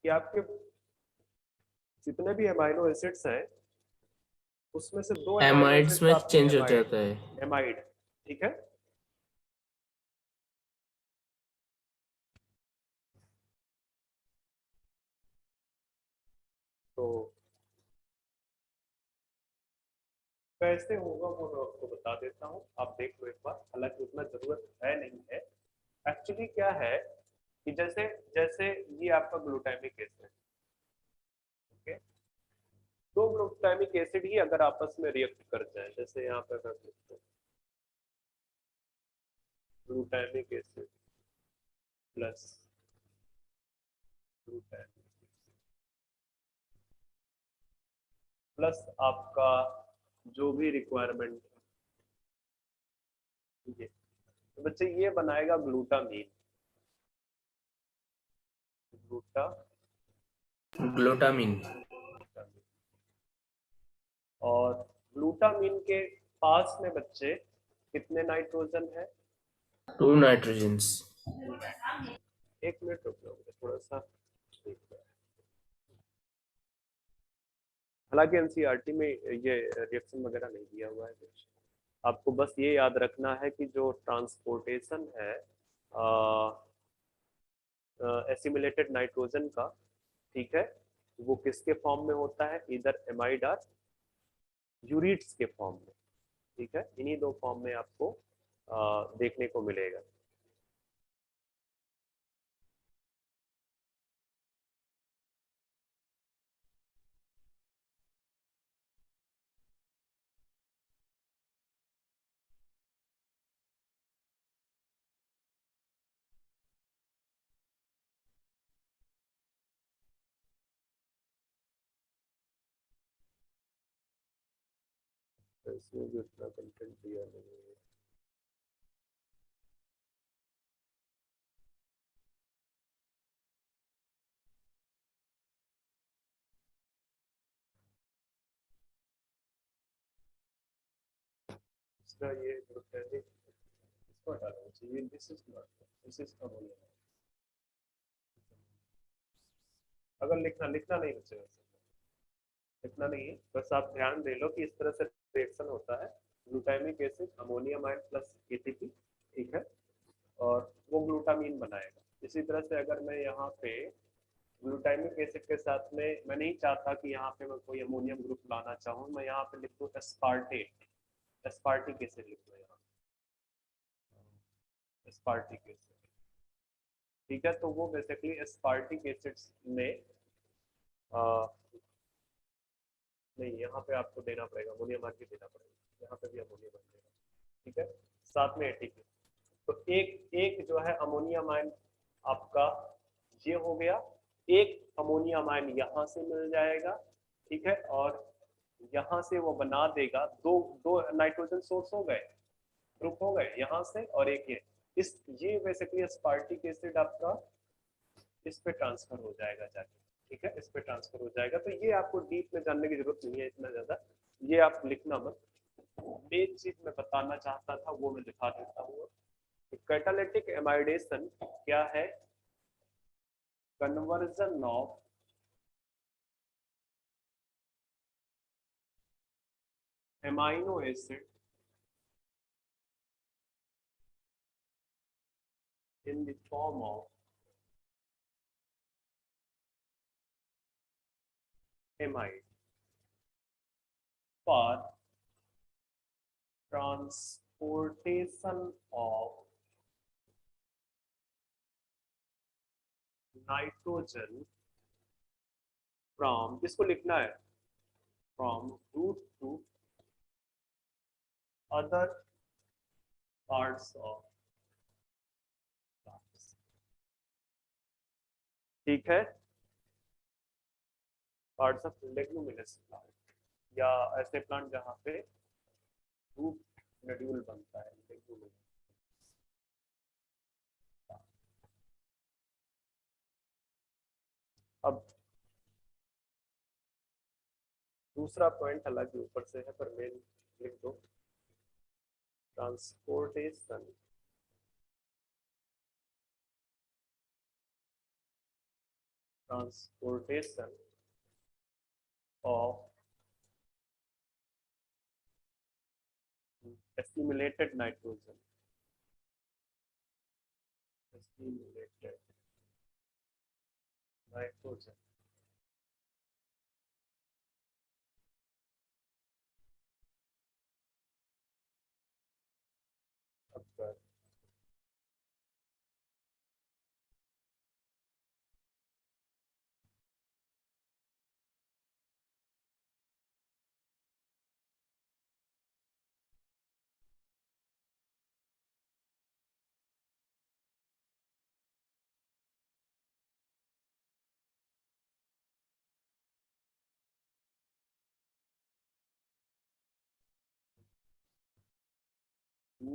कि आपके जितने भी अमाइनो एसिड्स हैं उसमें से 2 अमाइनो
एमाइड्स
एसिड्स
में
आपके
चेंज हो जाता है।
एमाइड, ठीक है। तो कैसे होगा वो मैं आपको बता देता हूँ, आप देख लो एक बार, हालांकि उतना जरूरत है नहीं है। एक्चुअली क्या है कि जैसे जैसे ये आपका ग्लूटामिक एसिड, ओके, दो ग्लूटामिक एसिड ही अगर आपस में रिएक्ट कर जाए, जैसे यहाँ पे कर सकते हैं glutamic acid plus glutamic plus आपका जो भी रिक्वायरमेंट है, ये तो बच्चे ये बनाएगा ग्लूटामीन,
ग्लूटामिन।
और ग्लूटामीन के पास में बच्चे कितने नाइट्रोजन है?
2 नाइट्रोजन्स।
एक मिनट रुक जाओ, मुझे थोड़ा सा देख रहा है। हालांकि एनसीईआरटी में ये रिएक्शन वगैरह नहीं दिया हुआ है कुछ, आपको बस ये याद रखना है कि जो ट्रांसपोर्टेशन है एसिमिलेटेड नाइट्रोजन का, ठीक है, वो किसके फॉर्म में होता है? इधर एमाइड और यूरिट्स के फॉर्म में, ठीक है, इन्हीं दो फॉर्म में आपको देखने को मिलेगा। तो इसमें भी उतना कंटेंट दिया नहीं है। इसका ये ग्लूटामिक इसको हटाना चाहिए, this is not, this is ammonia. अगर लिखना लिखना नहीं बचेगा, लिखना नहीं है, बस आप ध्यान दे लो कि इस तरह से रिएक्शन होता है, glutamic acid ammonium ion plus ATP, ठीक है, और वो ग्लूटामीन बनाएगा। इसी तरह से अगर मैं यहाँ पे ग्लूटामिक एसिड के साथ में, मैं नहीं चाहता कि यहाँ पे मैं कोई अमोनियम ग्रुप लाना चाहूँ, मैं यहाँ पे लिख दूँ एस्पार्टेट, एस्पार्टिक एसिड लिख दूँ यहाँ, एस्पार्टिक एसिड, ठीक है। तो वो बेसिकली एस्पार्टिक एसिड्स में नहीं, यहाँ पे आपको देना पड़ेगा अमोनियम आयन भी देना पड़ेगा, यहाँ पे भी अमोनियम आयन देना, ठीक है, साथ में एटीपी। तो एक एक जो है अमोनियम आयन आपका ये हो गया, एक अमोनियम आयन यहाँ से मिल जाएगा, ठीक है, और यहाँ से वो बना देगा दो दो नाइट्रोजन सोर्स हो गए, ग्रुप हो गए यहाँ से, और एक ये बेसिकली एस्पार्टिक एसिड आपका इस पे ट्रांसफर हो जाएगा जाके, ठीक है, इस पे ट्रांसफर हो जाएगा। तो ये आपको डीप में जानने की जरूरत नहीं है इतना ज्यादा, ये आप लिखना मत। मेन चीज मैं बताना चाहता था वो मैं दिखा देता हूँ। कैटालिटिक एमाइडेशन क्या है? Conversion of amino acid in the form of amide for transportation of nitrogen from, इसको लिखना है, from root to other parts of plants, ठीक है, पार्ट्स ऑफ लेग्यूमिनस प्लांट, या ऐसे प्लांट जहाँ पे रूट नड्यूल बनता है, लेग्यूमिनस। अब दूसरा पॉइंट हालांकि ऊपर से है पर मेन लिख दो, transportation transportation of assimilated nitrogen, assimilated nitrogen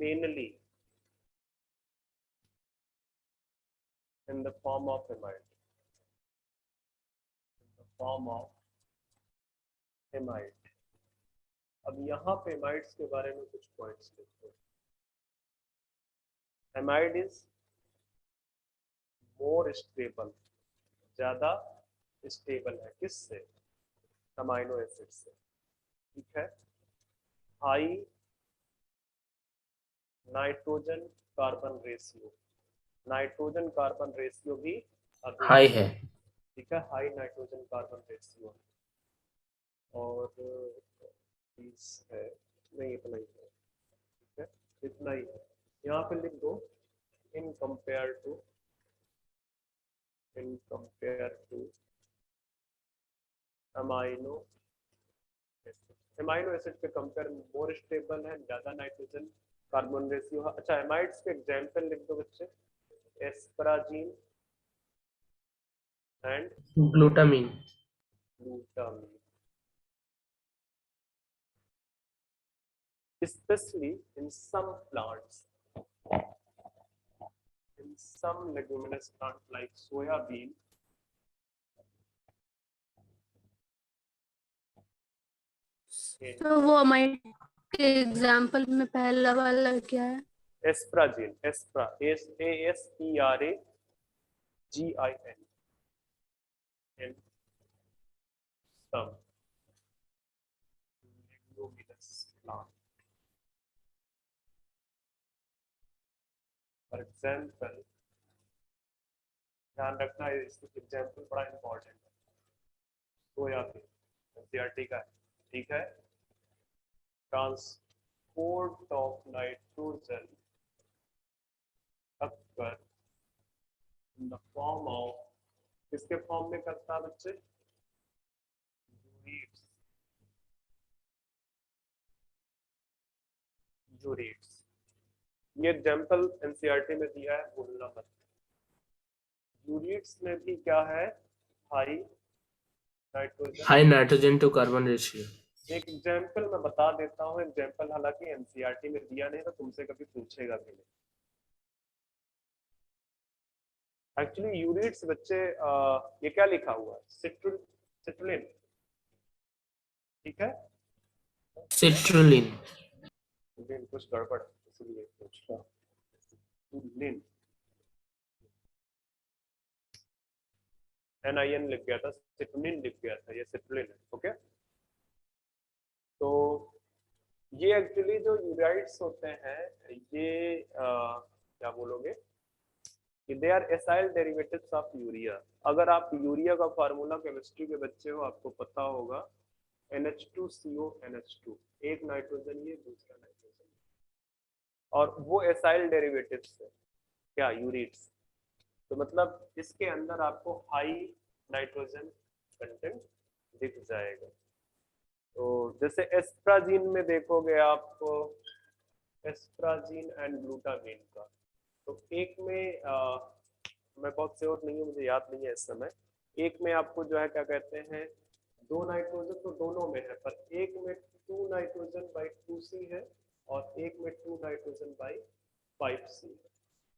mainly in the form of amide, अब यहाँ पे एमाइड्स के बारे में कुछ पॉइंट्स लिखते हैं। एमाइड इज मोर स्टेबल, ज्यादा स्टेबल है, किससे? अमाइनो एसिड से, ठीक है। High nitrogen carbon ratio, nitrogen carbon ratio भी
हाई है।
ठीक है, हाई नाइट्रोजन कार्बन रेशियो, और इस है नहीं, इतना ही है, ठीक है, इतना ही है। यहाँ पे लिख दो in compare two amino acid, amino acid के कंपेयर मोर स्टेबल है, ज्यादा नाइट्रोजन कार्बन रेशियो है। अच्छा, एमाइड्स के एग्जांपल लिख दो बच्चे, asparagine and
glutamine.
especially in some plants, in some leguminous plant like soyabean,
तो वो अमाइड के एग्जाम्पल में पहला वाला क्या है?
एस्पराजीन, एस्प्रा, ASPRAGIN, in some leguminous plant. For example, ध्यान रखना है, इसका एग्जाम्पल बड़ा इंपॉर्टेंट है। सोयाबीन एनसीईआरटी का है, ठीक है। Transport of nitrogen occur in the form of, किसके फॉर्म में करता है बच्चे? यूरेट्स। ये एग्जाम्पल एनसीईआरटी में दिया है, भूलना मत। यूरेट्स में भी क्या है? High
nitrogen to carbon ratio.
एक एग्जाम्पल मैं बता देता हूँ, एग्जाम्पल हालांकि एनसीईआरटी में दिया नहीं, तो तुमसे कभी पूछेगा भी नहीं। एक्चुअली यूरेट्स बच्चे, ये क्या लिखा हुआ है? सिट्रुलिन, ठीक है,
सिट्रुलिन।
कुछ गड़बड़ है इसलिए पूछ रहा हूँ। सिट्रुलिन, NIN लिख गया था, सिट्रुलिन लिख गया था, ये सिट्रुलिन है, ओके। तो ये एक्चुअली जो यूराइड्स होते हैं, ये क्या बोलोगे कि they are acyl derivatives of urea. अगर आप यूरिया का फार्मूला केमिस्ट्री के बच्चे हो, आपको पता होगा NH2CO NH2, एक नाइट्रोजन ये, दूसरा नाइट्रोजन, और वो एसाइल डेरिवेटिव्स है क्या? यूरेट्स। तो मतलब इसके अंदर आपको हाई नाइट्रोजन कंटेंट दिख जाएगा। तो जैसे एस्प्राजीन में देखोगे आप, एस्प्राजीन एंड ग्लूटामीन का, तो एक में मैं बहुत श्योर नहीं हूँ, मुझे याद नहीं है इस समय, एक में आपको जो है क्या कहते हैं, 2 नाइट्रोजन तो दोनों में है, पर एक में 2 नाइट्रोजन बाई 2C है और एक में 2 नाइट्रोजन बाई 5C है।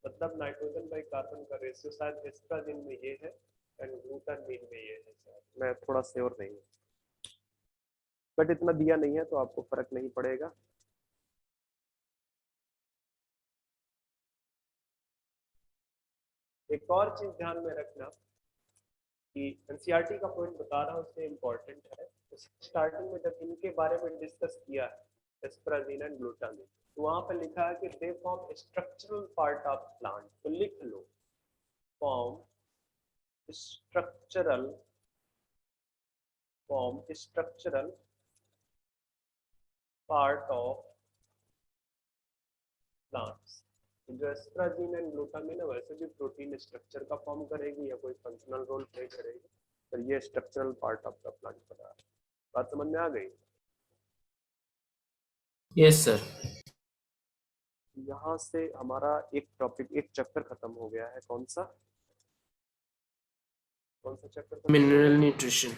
मतलब नाइट्रोजन बाई कार्बन का रेशियो शायद एस्प्राजीन में ये है एंड ग्लूटामीन में ये है, शायद, मैं थोड़ा श्योर नहीं हूँ, बट इतना दिया नहीं है तो आपको फर्क नहीं पड़ेगा। एक और चीज ध्यान में रखना कि एनसीईआरटी का पॉइंट बता रहा हूँ, उसमें इम्पोर्टेंट है। स्टार्टिंग में जब इनके बारे में डिस्कस किया है, एस्पराजीन एंड ग्लूटामीन, तो वहां पर लिखा है कि they form structural part of plant. तो लिख लो, form structural part of plants. जो एस्पराजीन एंड ग्लूटामीन है, वैसे भी प्रोटीन स्ट्रक्चर का फॉर्म करेगी या कोई फंक्शनल रोल प्ले करेगी, पर ये structural part of the plant बना है। बात समझ में आ गई?
Yes sir.
यहाँ से हमारा एक टॉपिक, एक चैप्टर खत्म हो गया है। कौन सा चैप्टर?
Mineral nutrition.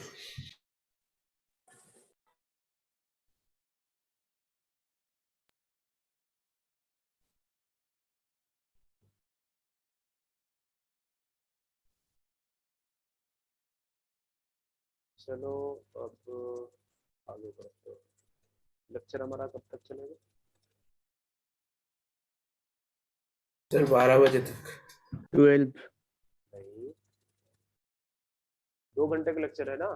चलो अब आगे बढ़ते हैं। लेक्चर हमारा कब तक चलेगा?
सर 12 बजे तक।
12।
नहीं, 2 घंटे का लेक्चर है ना।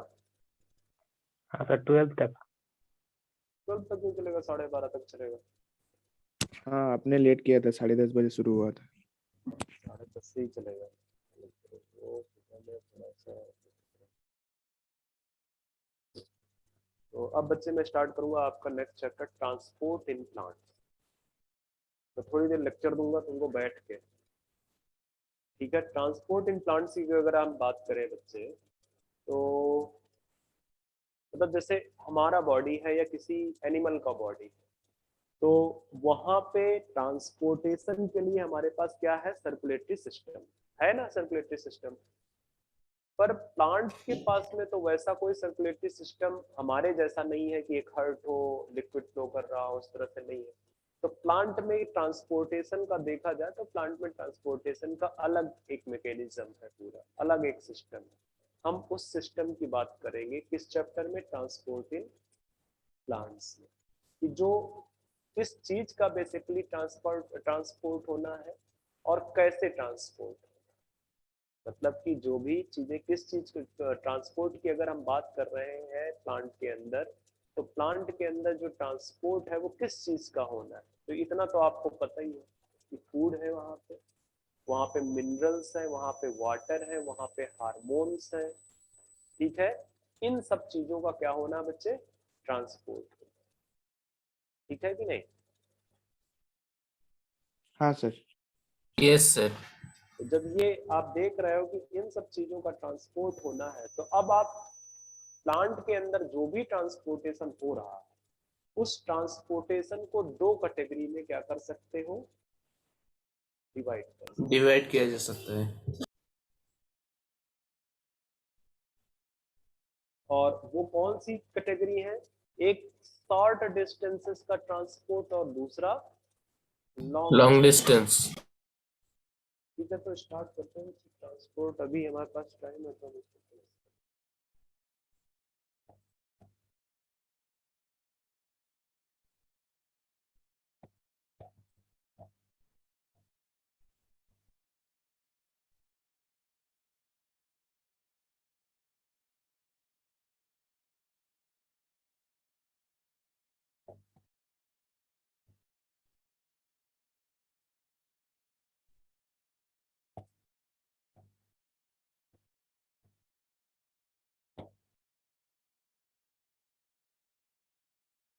हाँ सर 12 तक।
12 तक नहीं चलेगा, 12:30 तक चलेगा।
हाँ, आपने लेट किया था, 10:30 बजे शुरू हुआ था।
10:30 से ही चलेगा। तो पहले थोड़ा सा, तो अब बच्चे मैं स्टार्ट करूंगा आपका next chapter, transport in plants. तो थोड़ी देर लेक्चर दूंगा तुमको बैठ के, ठीक है। ट्रांसपोर्ट इन प्लांट्स की अगर हम बात करें बच्चे, तो मतलब जैसे हमारा बॉडी है या किसी एनिमल का बॉडी है, तो वहां पे ट्रांसपोर्टेशन के लिए हमारे पास क्या है? सर्कुलेटरी सिस्टम है ना, सर्कुलेटरी सिस्टम। पर प्लांट के पास में तो वैसा कोई सर्कुलेटरी सिस्टम हमारे जैसा नहीं है कि एक हर्ट हो, लिक्विड फ्लो कर रहा हो, उस तरह से नहीं है। तो प्लांट में ट्रांसपोर्टेशन का देखा जाए तो प्लांट में ट्रांसपोर्टेशन का अलग एक मैकेनिज्म है, पूरा अलग एक सिस्टम है। हम उस सिस्टम की बात करेंगे किस चैप्टर में? ट्रांसपोर्ट इन प्लांट्स में, कि जो किस चीज का बेसिकली ट्रांसपोर्ट होना है और कैसे ट्रांसपोर्ट, मतलब कि जो भी चीजें किस चीज ट्रांसपोर्ट की अगर हम बात कर रहे हैं प्लांट के अंदर, तो प्लांट के अंदर जो ट्रांसपोर्ट है वो किस चीज का होना है। तो इतना तो आपको पता ही है कि फूड है वहां पे मिनरल्स है, वहां पे वाटर है, वहां पे हार्मोन्स है, ठीक है। इन सब चीजों का क्या होना है बच्चे? ट्रांसपोर्ट, ठीक है कि नहीं?
हाँ सर।
Yes sir.
तो जब ये आप देख रहे हो कि इन सब चीजों का ट्रांसपोर्ट होना है, तो अब आप प्लांट के अंदर जो भी ट्रांसपोर्टेशन हो रहा है, उस ट्रांसपोर्टेशन को 2 कैटेगरी में क्या कर सकते हो? डिवाइड कर सकते हो।
डिवाइड किया जा सकता है।
और वो कौन सी कैटेगरी है? एक शॉर्ट डिस्टेंसेस का ट्रांसपोर्ट और दूसरा
लॉन्ग डिस्टेंस।
ठीक है, तो स्टार्ट करते हैं ट्रांसपोर्ट। अभी हमारे पास टाइम है तो हम इसको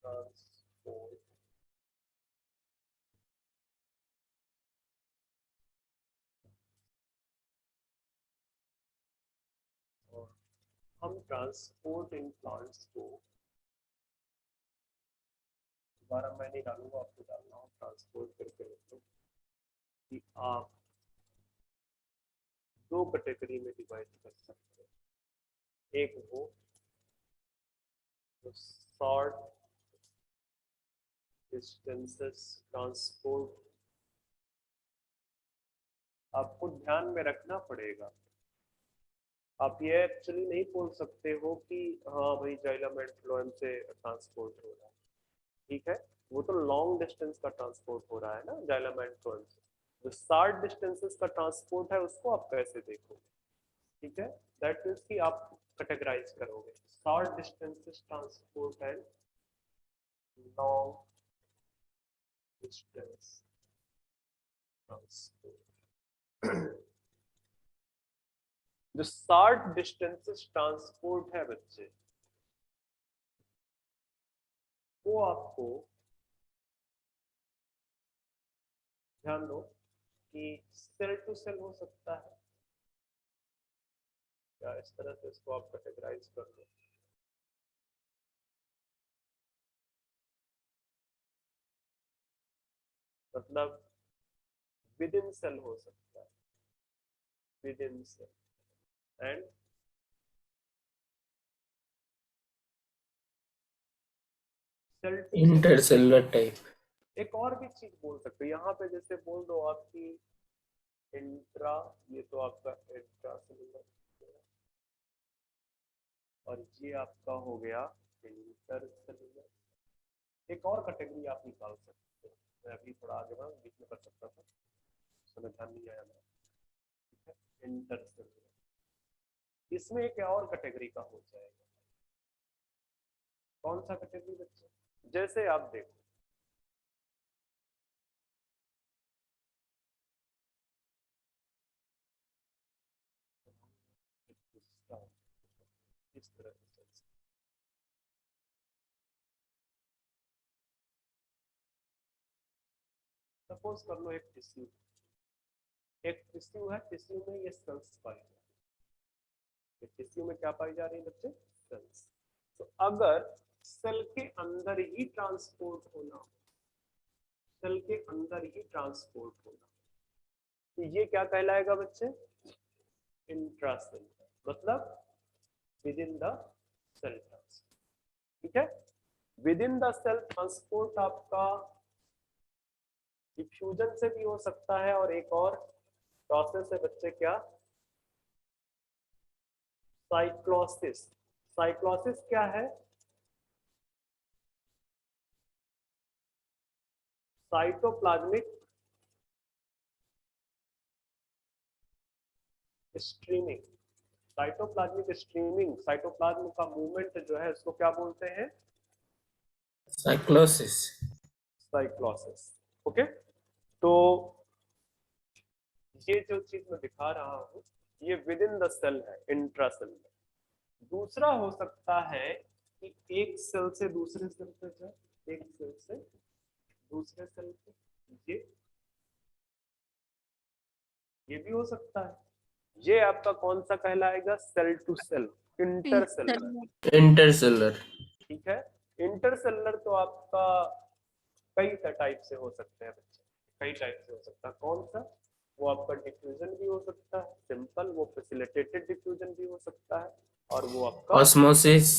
ट्रांसपोर्ट। और हम ट्रांसपोर्ट इन प्लांट्स को, दोबारा मैं नहीं डालूंगा, आपको डालना हो ट्रांसपोर्ट करके लिखो कि आप 2 कैटेगरी में डिवाइड कर सकते हैं। एक वो शॉर्ट डिस्टेंसेस ट्रांसपोर्ट, आपको ध्यान में रखना पड़ेगा। आप ये एक्चुअली नहीं बोल सकते हो कि हाँ भाई जाइलम एंड फ्लोएम से ट्रांसपोर्ट हो रहा है, ठीक है। वो तो लॉन्ग डिस्टेंस का ट्रांसपोर्ट हो रहा है ना जाइलम एंड फ्लोएम से। जो शॉर्ट डिस्टेंसेस का ट्रांसपोर्ट है उसको आप कैसे देखोगे, ठीक है। दैट मीन्स कि आप कैटेगराइज करोगे short distances transport and long distance transport. जो शॉर्ट डिस्टेंसेस ट्रांसपोर्ट है बच्चे, वो आपको ध्यान दो कि सेल टू सेल हो सकता है, या इस तरह से इसको आप कैटेगराइज कर दो। मतलब विद इन सेल हो सकता है, within cell and cell to cell.
Intercellular type.
एक और भी चीज बोल सकते हो यहाँ पे, जैसे बोल दो आपकी इंट्रा, ये तो आपका इंट्रा सेलुलर, और ये आपका हो गया इंटरसेलुलर। एक और कैटेगरी आप निकाल सकते हो, मैं अभी थोड़ा आगे बढ़ा बीच में कर सकता था, समय ध्यान नहीं आया मेरा, ठीक है। इंटरसेलुलर, इसमें एक और कैटेगरी का हो जाएगा। कौन सा कैटेगरी बच्चे? जैसे आप देखो इस तरह से सपोज कर लो एक टिश्यू है, टिश्यू में ये सेल्स पाई जा रही है, टिश्यू में क्या पाई जा रही है बच्चे? सेल्स। तो अगर सेल के अंदर ही ट्रांसपोर्ट होना, सेल के अंदर ही ट्रांसपोर्ट होना, तो ये क्या कहलाएगा बच्चे? इंट्रासेलुलर, मतलब within the cell transport, ठीक है। Within the cell transport आपका डिफ्यूजन से भी हो सकता है, और एक और प्रोसेस है बच्चे, क्या? साइक्लोसिस। साइक्लोसिस क्या है? Cytoplasmic streaming. Cytoplasmic streaming, cytoplasm का मूवमेंट जो है उसको क्या बोलते हैं?
साइक्लोसिस।
Cyclosis, okay. तो ये जो चीज मैं दिखा रहा हूं ये विद इन द सेल है, इंट्रासेलुलर। दूसरा हो सकता है कि एक सेल से दूसरे सेल पे जाए, एक सेल से दूसरे सेल पे, ये भी हो सकता है। ये आपका कौन सा कहलाएगा? Cell to cell, intercellular.
Intercellular.
ठीक है। इंटरसेलुलर तो आपका कई टाइप से हो सकते हैं बच्चे, कई टाइप से हो सकता है। कौन सा? वो आपका डिफ्यूजन भी हो सकता है, सिंपल, वो फैसिलिटेटेड डिफ्यूजन भी हो सकता है, और वो आपका
ऑस्मोसिस।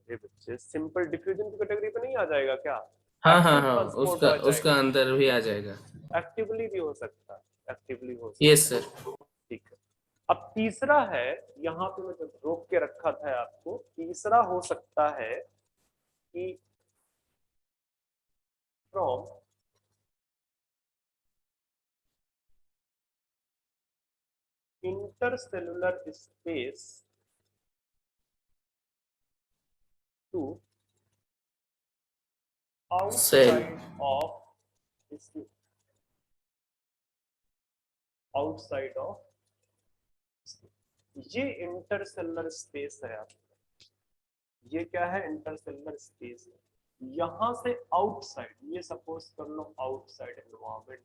ये बच्चे सिंपल डिफ्यूजन की कैटेगरी पे नहीं आ जाएगा क्या?
हाँ हाँ
एक्टिव
हाँ,
ट्रांसपोर्ट
उसका
आ
उसका
जाएगा,
अंदर भी आ जाएगा।
एक्टिवली भी हो सकता है, एक्टिवली हो सकता है।
Yes sir.
ठीक है। अब तीसरा है, यहाँ पे मैं जब रोक के रखा था आपको, तीसरा हो सकता है कि from intercellular space to outside of tissue, outside of tissue. ये इंटरसेलुलर स्पेस है आपका, ये क्या है? इंटरसेलुलर स्पेस है। यहां से आउटसाइड, ये सपोज कर लो आउटसाइड एनवायरमेंट,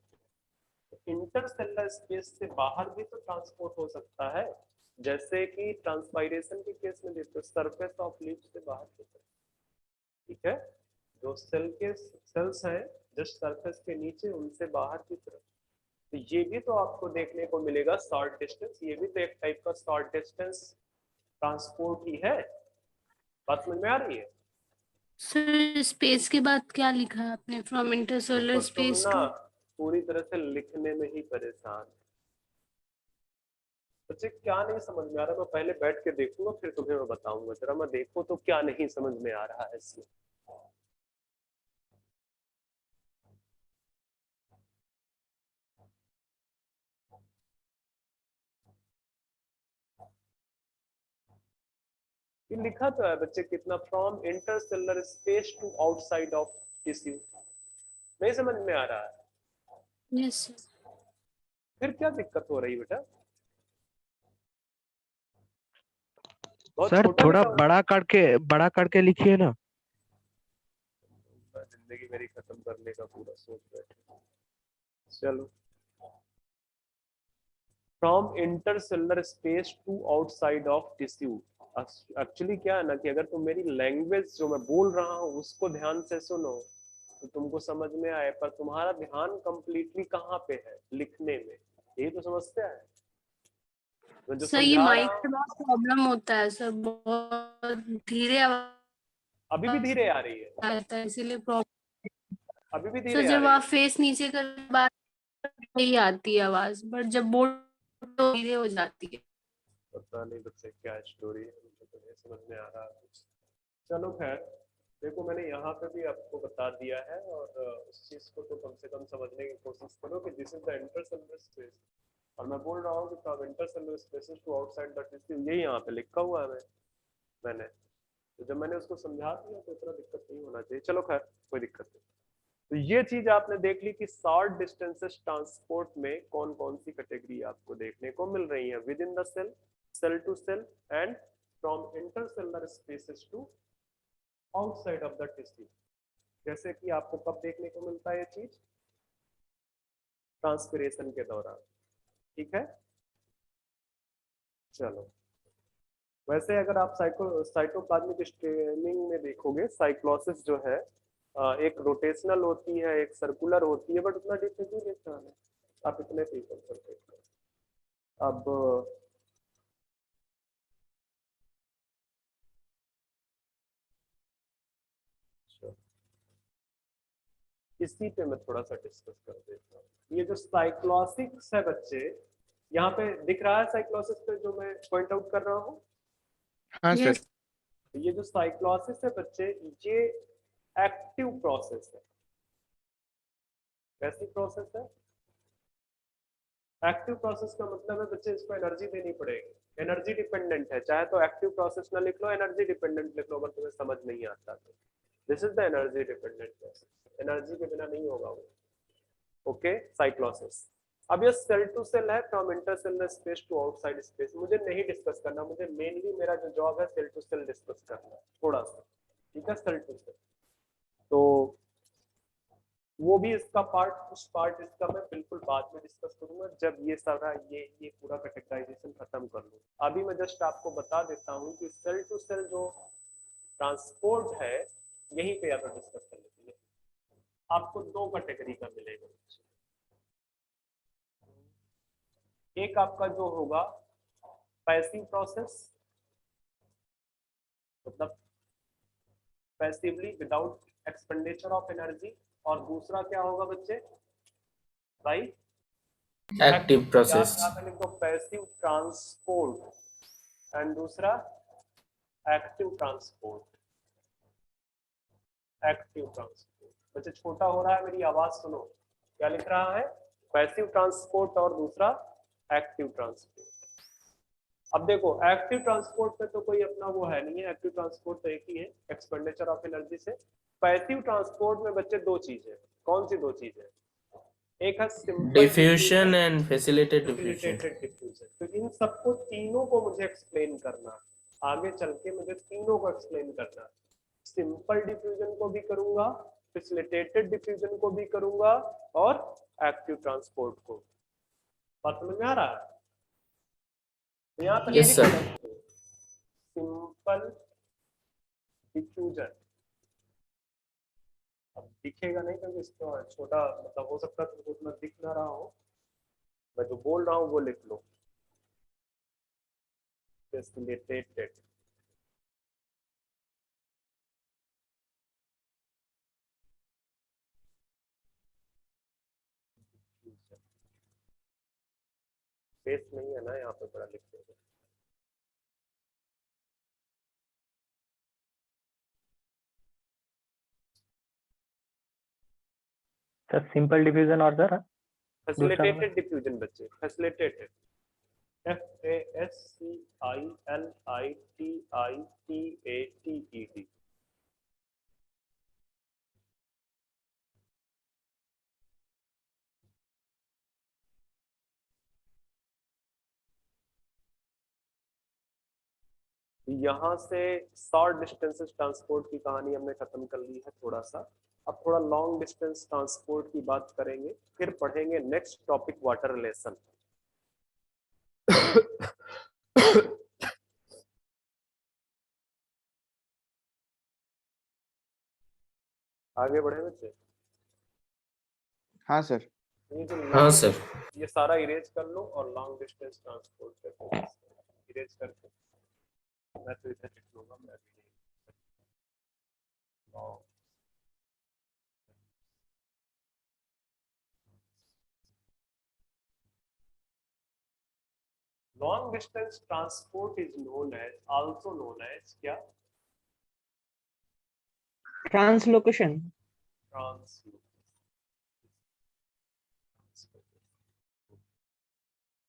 इंटरसेलुलर स्पेस से बाहर भी तो ट्रांसपोर्ट हो सकता है, जैसे कि ट्रांसपायरेशन के केस में देखो, सरफेस ऑफ लीफ से बाहर की तरफ, ठीक है, जो सेल के सेल्स हैं जस्ट सरफेस के नीचे, उनसे बाहर की तरफ। तो ये भी तो आपको देखने को मिलेगा शॉर्ट डिस्टेंस, ये भी तो एक टाइप का शॉर्ट डिस्टेंस ट्रांसपोर्ट ही है। बात समझ में आ रही है?
सर स्पेस के बाद क्या लिखा है आपने? फ्रॉम इंटरसेलुलर
तो तुम
स्पेस
ना
टू।
पूरी तरह से लिखने में ही परेशान, बच्चे क्या नहीं समझ में आ रहा? मैं पहले बैठ के देखूंगा फिर तुम्हें मैं बताऊंगा, जरा मैं देखो तो क्या नहीं समझ में आ रहा है इसमें। ये लिखा तो है बच्चे कितना, from intercellular space to outside of tissue. नहीं समझ में आ रहा है?
Yes sir.
फिर क्या दिक्कत हो रही बेटा? बहुत
सर
छोटा
थोड़ा
लिखा हुआ
बड़ा करके लिखिए ना।
है। जिंदगी मेरी खत्म करने का पूरा सोच बैठे। चलो, from intercellular space to outside of tissue. Actually क्या है ना कि अगर तुम मेरी लैंग्वेज जो मैं बोल रहा हूँ उसको ध्यान से सुनो तो तुमको समझ में आए, पर तुम्हारा ध्यान कंप्लीटली कहाँ पे है? लिखने में। यही तो समस्या है, मैं जो
सर ये
समझा
माइक
रहा
से
हूँ।
बहुत प्रॉब्लम होता है सर, बहुत धीरे आवाज
अभी भी धीरे आ रही है?
आता है, इसीलिए प्रॉब्लम।
अभी भी
सर
धीरे आ
जब
रही
आप
है?
फेस नीचे कर बात, नहीं आती है आवाज, बट जब बोल तो धीरे हो जाती है।
पता नहीं बच्चे क्या स्टोरी है, मुझे तो नहीं समझ में आ रहा कुछ। चलो खैर, देखो मैंने यहाँ पे भी आपको बता दिया है, और उस चीज को तो कम से कम समझने की कोशिश करो कि this is the intercellular space. और मैं बोल रहा हूँ कि from intercellular spaces to outside the tissue, ये यहाँ पे लिखा हुआ है मैंने, तो जब मैंने उसको समझा दिया तो इतना दिक्कत नहीं होना चाहिए। चलो खैर, कोई दिक्कत नहीं। तो ये चीज आपने देख ली कि शॉर्ट डिस्टेंसेस ट्रांसपोर्ट में कौन कौन सी कैटेगरी आपको देखने को मिल रही है, within the cell, cell to cell, and from intercellular spaces to outside of the tissue. जैसे कि आपको कब देखने को मिलता है ये चीज, ट्रांसपिरेशन के दौरान, ठीक है। चलो, वैसे अगर आप साइटोप्लाज्मिक स्ट्रेनिंग में देखोगे, साइक्लोसिस जो है एक रोटेशनल होती है, एक सर्कुलर होती है, बट उतना डिफरेंस नहीं देखता है, आप इतने पे कंसंट्रेट करो। अब इसी पे मैं थोड़ा सा डिस्कस कर देता हूँ। ये जो साइक्लोसिस है बच्चे, यहाँ पे दिख रहा है साइक्लोसिस पे जो मैं पॉइंट आउट कर रहा हूँ।
हाँ सर।
Yes.
ये जो साइक्लोसिस है बच्चे, ये एक्टिव प्रोसेस है। कैसी प्रोसेस है? एक्टिव प्रोसेस का मतलब है बच्चे इसको एनर्जी देनी पड़ेगी, एनर्जी डिपेंडेंट है। चाहे तो एक्टिव प्रोसेस ना लिख लो, एनर्जी डिपेंडेंट लिख लो, अगर तुम्हें समझ नहीं आता तो। This is the energy dependent process, energy के बिना नहीं होगा वो। Okay, cyclosis. अब ये सेल टू सेल है, from intercellular space to outside space. मुझे नहीं डिस्कस करना, मुझे मेनली मेरा जो जॉब है सेल टू सेल डिस्कस करना है थोड़ा सा, ठीक है, सेल टू सेल। तो वो भी इसका पार्ट, कुछ पार्ट इसका मैं बिल्कुल बाद में डिस्कस करूंगा, जब ये सारा ये पूरा कैटेगराइजेशन खत्म कर लूँ। अभी मैं जस्ट आपको बता देता हूँ कि सेल टू सेल जो ट्रांसपोर्ट है, यहीं पे आप डिस्कस कर लेते हैं। आपको दो कैटेगरी का मिलेगा। एक आपका जो होगा पैसिव प्रोसेस, मतलब passively without expenditure of energy, और दूसरा क्या होगा बच्चे भाई?
Active process.
यहाँ पे लिख दो पैसिव ट्रांसपोर्ट, एंड दूसरा एक्टिव ट्रांसपोर्ट। एक्टिव ट्रांसपोर्ट बच्चे छोटा हो रहा है, मेरी आवाज सुनो, क्या लिख रहा है? पैसिव ट्रांसपोर्ट और दूसरा एक्टिव ट्रांसपोर्ट। अब देखो, एक्टिव ट्रांसपोर्ट में तो कोई अपना वो है नहीं है, एक्टिव ट्रांसपोर्ट तो एक ही है, एक्सपेंडिचर ऑफ एनर्जी से। पैसिव ट्रांसपोर्ट में बच्चे दो चीज है। कौन सी दो चीज है? एक है simple
diffusion and facilitated diffusion.
Diffusion. तो इन सबको तीनों को मुझे एक्सप्लेन करना है, आगे चल के मुझे तीनों को एक्सप्लेन करना है। सिंपल डिफ्यूजन को भी करूंगा, फैसिलिटेटेड डिफ्यूजन को भी करूंगा, और एक्टिव ट्रांसपोर्ट को। बात समझ में आ रहा है? तो यहाँ पर
Yes, sir.
Simple diffusion. अब दिखेगा नहीं क्योंकि इसको छोटा, मतलब हो सकता है तुमको उतना दिख ना रहा हो, मैं जो बोल रहा हूँ वो लिख लो, फैसिलिटेटेड। स्पेस नहीं है ना यहाँ पे, बड़ा लिख देगा।
सर सिंपल डिफ्यूजन और सर
फैसिलिटेटेड डिफ्यूजन बच्चे, फैसिलिटेटेड, FASCILITITED। यहाँ से शॉर्ट डिस्टेंसेस ट्रांसपोर्ट की कहानी हमने खत्म कर ली है थोड़ा सा। अब थोड़ा लॉन्ग डिस्टेंस ट्रांसपोर्ट की बात करेंगे, फिर पढ़ेंगे नेक्स्ट टॉपिक वाटर रिलेशन। आगे बढ़े बच्चे?
हाँ सर।
ये जो
हाँ
long-
सर।
ये सारा इरेज कर लो और लॉन्ग डिस्टेंस ट्रांसपोर्ट पे इरेज करके मैं तो इधर लिख लूंगा, मैं भी long distance transport is known as also known as क्या?
ट्रांसलोकेशन।
ट्रांसलोकेशन।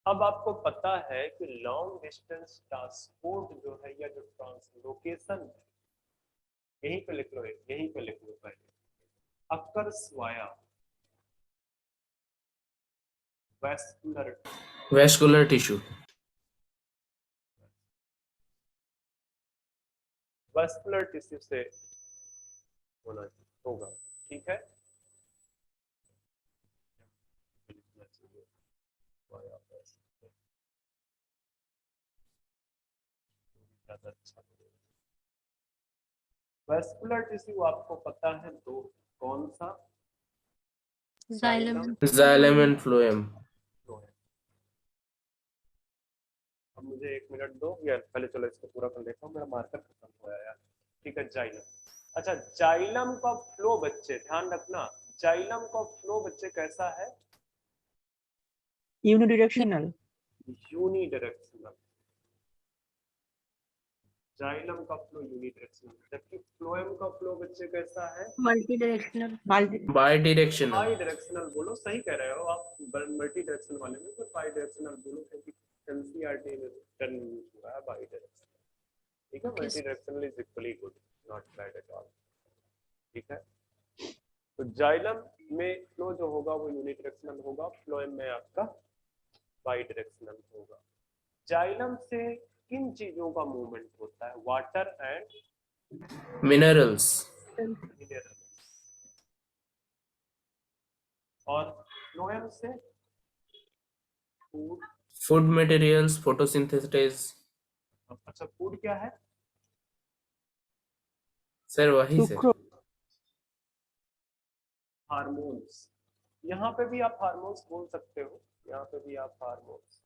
अब आपको पता है कि लॉन्ग डिस्टेंस ट्रांसपोर्ट जो है या जो ट्रांसलोकेशन है, यहीं पे लिख लो, यहीं पे लिख लो पहले, occurs via vascular
vascular tissue.
Vascular tissue से होगा, ठीक है। वैस्कुलर टिश्यू आपको पता है दो, कौन सा?
जाइलम।
Xylem and phloem.
अब मुझे 1 मिनट दो यार, पहले चलो इसको पूरा कर लेता हूँ, मेरा मार्कर खत्म हो गया यार। ठीक है, जाइलम। अच्छा, जाइलम का फ्लो बच्चे ध्यान रखना, जाइलम का फ्लो बच्चे कैसा है?
यूनिडायरेक्शनल।
यूनिडायरेक्शनल। जाइलम का फ्लो यूनिडायरेक्शनल, जबकि फ्लोएम का फ्लो बच्चे कैसा है?
Multi directional.
By directional.
By directional बोलो, सही कह रहे हो आप, मल्टी डायरेक्शनल वाले में तो बाई डायरेक्शनल बोलो, क्योंकि एनसीईआरटी में टर्म यूज हुआ है बाई डायरेक्शनल। ठीक है, multi directional is equally good, not bad at all. ठीक है, तो जाइलम में फ्लो जो होगा वो यूनिडायरेक्शनल होगा, फ्लोएम में आपका बाई डायरेक्शनल होगा। जाइलम से किन चीजों का मूवमेंट होता है? Water and
minerals.
मिनरल्स। और फ्लोएम से फूड।
Food materials, photosynthesis.
अच्छा, फूड क्या है?
सर वही सर।
सुक्रोज।
हार्मोन्स। यहाँ पे भी आप हार्मोन्स बोल सकते हो, यहाँ पे भी आप हार्मोन्स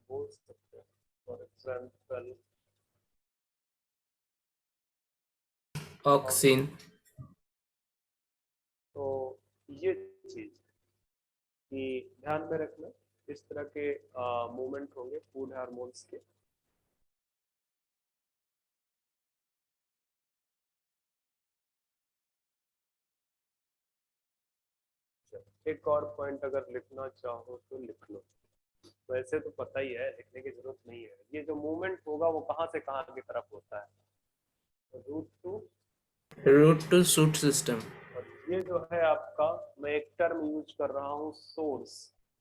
बोल सकते हो। For example
auxin.
तो ये चीज कि ध्यान में रखना, इस तरह के मूवमेंट होंगे फूड हार्मोन्स के। एक और पॉइंट अगर लिखना चाहो तो लिख लो, वैसे तो पता ही है, लिखने की जरूरत नहीं है। ये जो मूवमेंट होगा वो कहाँ से कहाँ की तरफ होता है?
Root to shoot system.
और ये जो है आपका, मैं एक टर्म यूज कर रहा हूँ, सोर्स।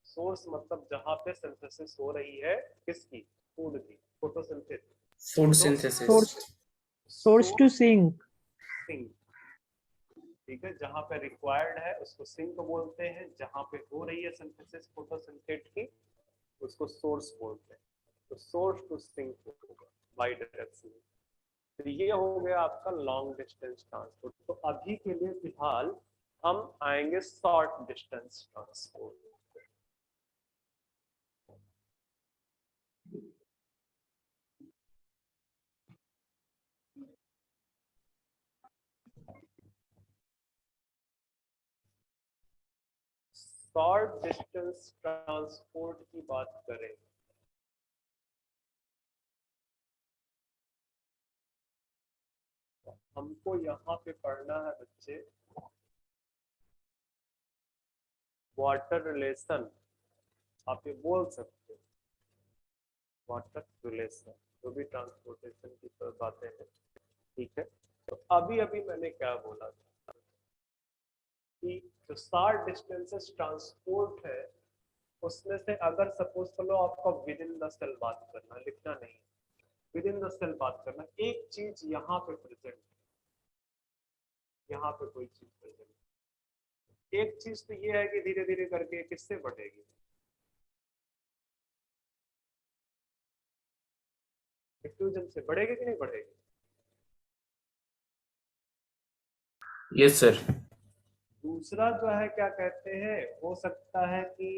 सोर्स मतलब जहाँ पे सिंथेसिस हो रही है, किसकी? फूड की, photosynthesis.
Food synthesis.
Source to sink.
Sink. ठीक है, जहाँ पे रिक्वायर्ड है उसको सिंक बोलते हैं, जहाँ पे हो रही है सिंथेसिस फोटोसिंथेट की उसको सोर्स बोलते हैं। तो सोर्स टू सिंक होगा बाई डायरेक्शन। तो ये हो गया आपका लॉन्ग डिस्टेंस ट्रांसपोर्ट। तो अभी के लिए फिलहाल हम आएंगे short distance transport. Short distance transport की बात करें तो हमको यहाँ पे पढ़ना है बच्चे वाटर रिलेशन। आप ये बोल सकते हो वाटर रिलेशन, जो भी ट्रांसपोर्टेशन की बातें हैं। ठीक है, तो अभी अभी मैंने क्या बोला था कि जो शॉर्ट डिस्टेंसेस ट्रांसपोर्ट है उसमें से अगर सपोज करो आपका विद इन द सेल बात करना, लिखना नहीं, विद इन द सेल बात करना, एक चीज यहाँ पे प्रेजेंट, यहाँ पे कोई चीज प्रेजेंट, एक चीज तो ये है कि धीरे धीरे करके किससे बढ़ेगी? डिफ्यूजन से बढ़ेगी कि नहीं बढ़ेगी?
Yes sir.
दूसरा जो है क्या कहते हैं, हो सकता है कि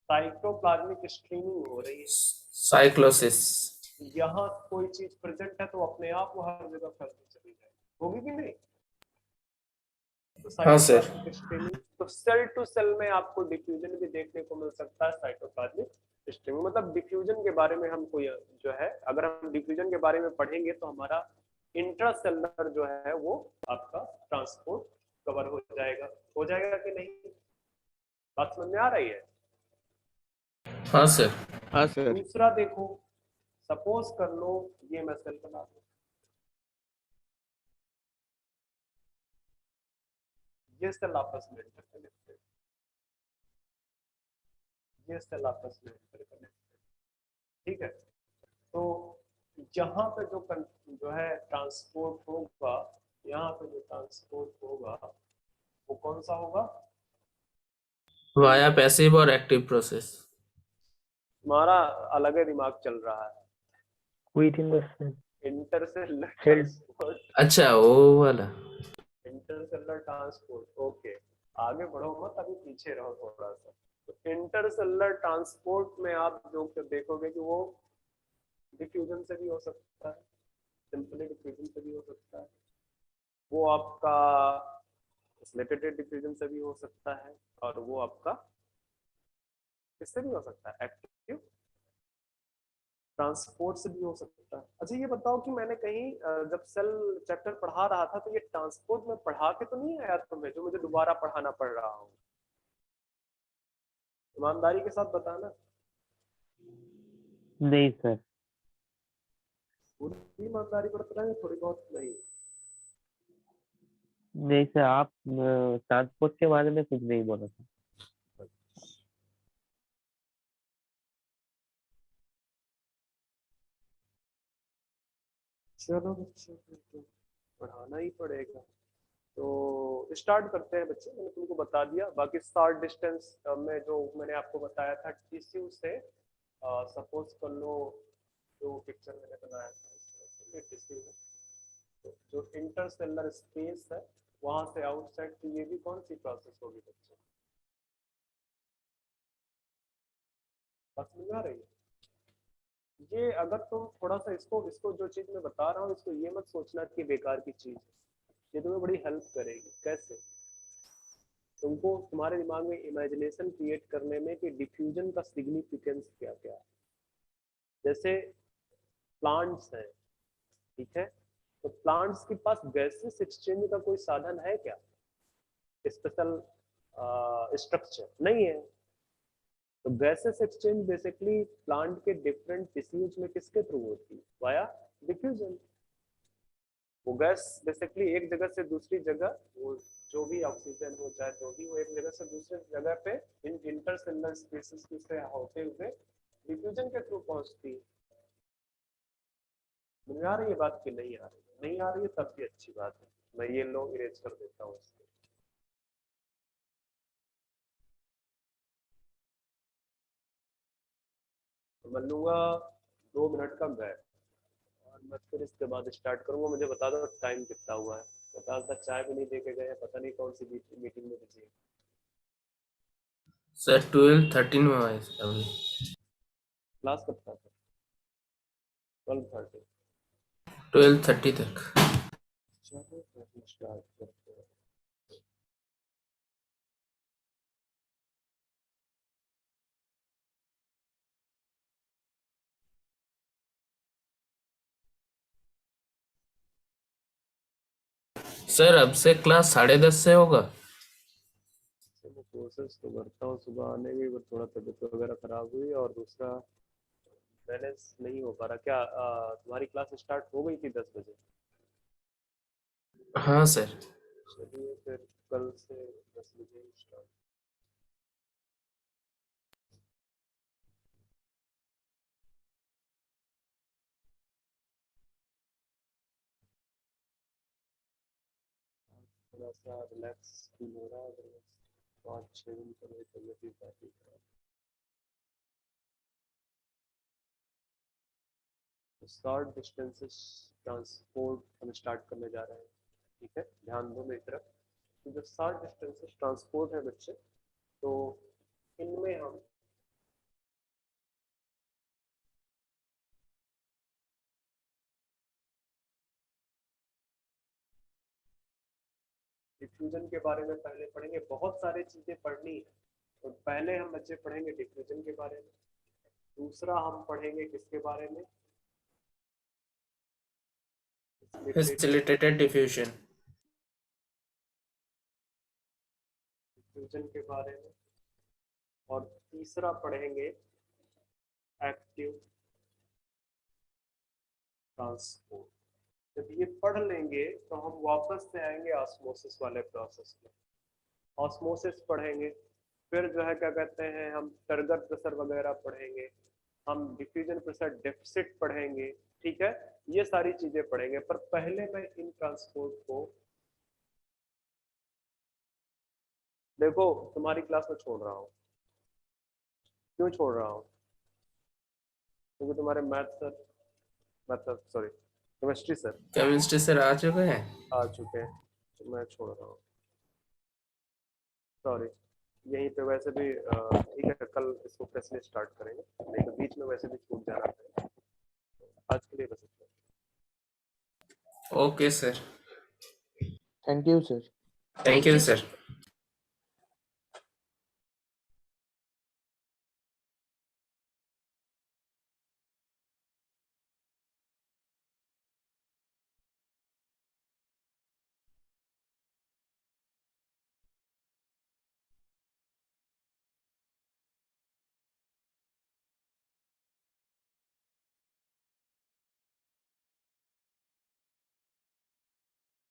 साइटोप्लाज्मिक स्ट्रीमिंग हो रही है,
साइक्लोसिस।
यहाँ कोई चीज प्रेजेंट है तो अपने आप वो हर जगह फैलती चली जाएगी, होगी कि नहीं? तो
हाँ सर।
साइटोप्लाज्मिक स्ट्रीमिंग तो सेल टू सेल में आपको डिफ्यूजन भी देखने को मिल सकता है साइटोप्लाज्मिक सिस्टम में। मतलब डिफ्यूजन के बारे में हमको जो है, अगर हम डिफ्यूजन के बारे में पढ़ेंगे तो हमारा इंट्रासेलुलर जो है वो आपका ट्रांसपोर्ट कवर हो जाएगा कि नहीं? बात समझ में आ रही है?
हाँ सर।
हाँ सर।
दूसरा देखो, सपोज कर लो ये मैं सेल बना दूं, ये सेल आपस में इंटरकनेक्टेड, ये सेल आपस में इंटरकनेक्टेड, ठीक है। तो यहाँ पे जो है ट्रांसपोर्ट होगा, यहाँ पे जो ट्रांसपोर्ट होगा वो कौन सा होगा?
वाया पैसिव और एक्टिव प्रोसेस।
तुम्हारा अलग ही दिमाग चल रहा है।
Within the cell.
Intercellular
Cell.
Transport,
अच्छा वो वाला।
Intercellular transport, okay. आगे बढ़ो मत, अभी पीछे रहो थोड़ा सा। तो इंटरसेलुलर ट्रांसपोर्ट में आप जो देखोगे कि वो डिफ्यूजन से भी हो सकता है, सिंपली डिफ्यूजन से भी हो सकता है, वो आपका स्प्लिटेड डिफ्यूजन से भी हो सकता है, और वो आपका किससे भी हो सकता है, एक्टिव ट्रांसपोर्ट से भी हो सकता है। अच्छा ये बताओ कि मैंने कहीं जब सेल चैप्टर पढ़ा रहा था तो ये ट्रांसपोर्ट में पढ़ा के तो नहीं आया तुम्हें, जो मुझे दोबारा पढ़ाना पड़ रहा हो? ईमानदारी के साथ बताना।
नहीं सर।
पूरी ईमानदारी बरतना, थोड़ी बहुत नहीं?
नहीं सर, आप ट्रांसपोर्ट के बारे में कुछ नहीं बोला था।
चलो बच्चों तो पढ़ाना ही पड़ेगा। तो स्टार्ट करते हैं बच्चे, मैंने तुमको बता दिया। बाकी शॉर्ट डिस्टेंस में जो मैंने आपको बताया था टिश्यू से, सपोज कर लो जो पिक्चर मैंने बनाया था ये टिश्यू है, तो जो इंटरसेलुलर स्पेस है वहां से आउटसाइड की ये भी कौन सी प्रोसेस होगी बच्चों? बात समझ में आ रही है? ये अगर तुम थोड़ा सा इसको इसको जो चीज मैं बता रहा हूँ इसको ये मत सोचना कि बेकार की चीज है, ये तुम्हें बड़ी हेल्प करेगी। कैसे? तुमको तुम्हारे दिमाग में इमेजिनेशन क्रिएट करने में कि डिफ्यूजन का सिग्निफिकेंस क्या क्या है। जैसे प्लांट्स हैं, ठीक है, तो प्लांट्स के पास गैसेस एक्सचेंज का कोई साधन है क्या? स्पेशल स्ट्रक्चर नहीं है। तो गैसेस एक्सचेंज बेसिकली प्लांट के डिफरेंट टिश्यूज में किसके थ्रू होती है? Via diffusion. वो गैस बेसिकली एक जगह से दूसरी जगह, वो जो भी ऑक्सीजन हो चाहे जो भी, वो एक जगह से दूसरी जगह पे इन इंटरसेलुलर स्पेसेस से होते हुए डिफ्यूजन के थ्रू पहुंचती है। मुझे आ रही है बात कि नहीं आ रही? नहीं आ रही है तब भी अच्छी बात है, मैं ये लो इरेज कर देता हूँ इसको। तो मैं लूंगा 2 मिनट का गैप और मैं फिर इसके बाद स्टार्ट करूंगा। मुझे बता दो टाइम कितना हुआ है। बता दो, चाय भी नहीं दे के गए, पता नहीं कौन सी मीटिंग में बिजी है।
सर 12:13 में आए अभी।
क्लास कब तक है? 12:30।
12:30 तक।
चलो फिर स्टार्ट करते हैं।
सर अब से क्लास 10:30 से होगा।
चलो कोशिश तो करता हूँ सुबह आने की, बट थोड़ा तबीयत वगैरह खराब हुई, और दूसरा बैलेंस नहीं हो पा रहा। क्या तुम्हारी क्लास स्टार्ट हो गई थी 10 बजे?
हाँ सर।
चलिए फिर कल से 10 बजे स्टार्ट। थोड़ा सा रिलैक्स फील हो रहा है, अदरवाइज 5-6 दिन से मेरी तबीयत ही काफी खराब। तो शॉर्ट डिस्टेंसेस ट्रांसपोर्ट हम स्टार्ट करने जा रहे हैं, ठीक है, ध्यान दो मेरी तरफ। तो जो शॉर्ट डिस्टेंसेस ट्रांसपोर्ट है बच्चे, तो इनमें हम डिफ्यूजन के बारे में पहले पढ़ेंगे, बहुत सारी चीजें पढ़नी है। तो पहले हम बच्चे पढ़ेंगे डिफ्यूजन के बारे में, दूसरा हम पढ़ेंगे किसके बारे में,
फैसिलिटेटेड डिफ्यूजन।
डिफ्यूजन के बारे में, और तीसरा पढ़ेंगे एक्टिव ट्रांसपोर्ट। जब ये पढ़ लेंगे तो हम वापस से आएंगे ऑस्मोसिस वाले प्रोसेस में। ऑस्मोसिस पढ़ेंगे, फिर जो है क्या कहते हैं हम टर्गर प्रेशर वगैरह पढ़ेंगे, हम डिफ्यूजन प्रेशर डेफिसिट पढ़ेंगे, ठीक है, ये सारी चीजें पढ़ेंगे। पर पहले मैं इन ट्रांसपोर्ट को, देखो तुम्हारी क्लास में छोड़ रहा हूँ। क्यों छोड़ रहा हूँ? क्योंकि तुम्हारे मैथ सर, मतलब sorry chemistry sir
chemistry sir आ चुके हैं।
आ चुके हैं, तो मैं छोड़ रहा हूँ, सॉरी। यहीं पे वैसे भी ठीक है, कल इसको फ्रेशली स्टार्ट करेंगे, नहीं तो बीच में वैसे भी छूट जा रहा है। आज के लिए बस इतना।
Okay sir,
thank you sir.
Thank you sir.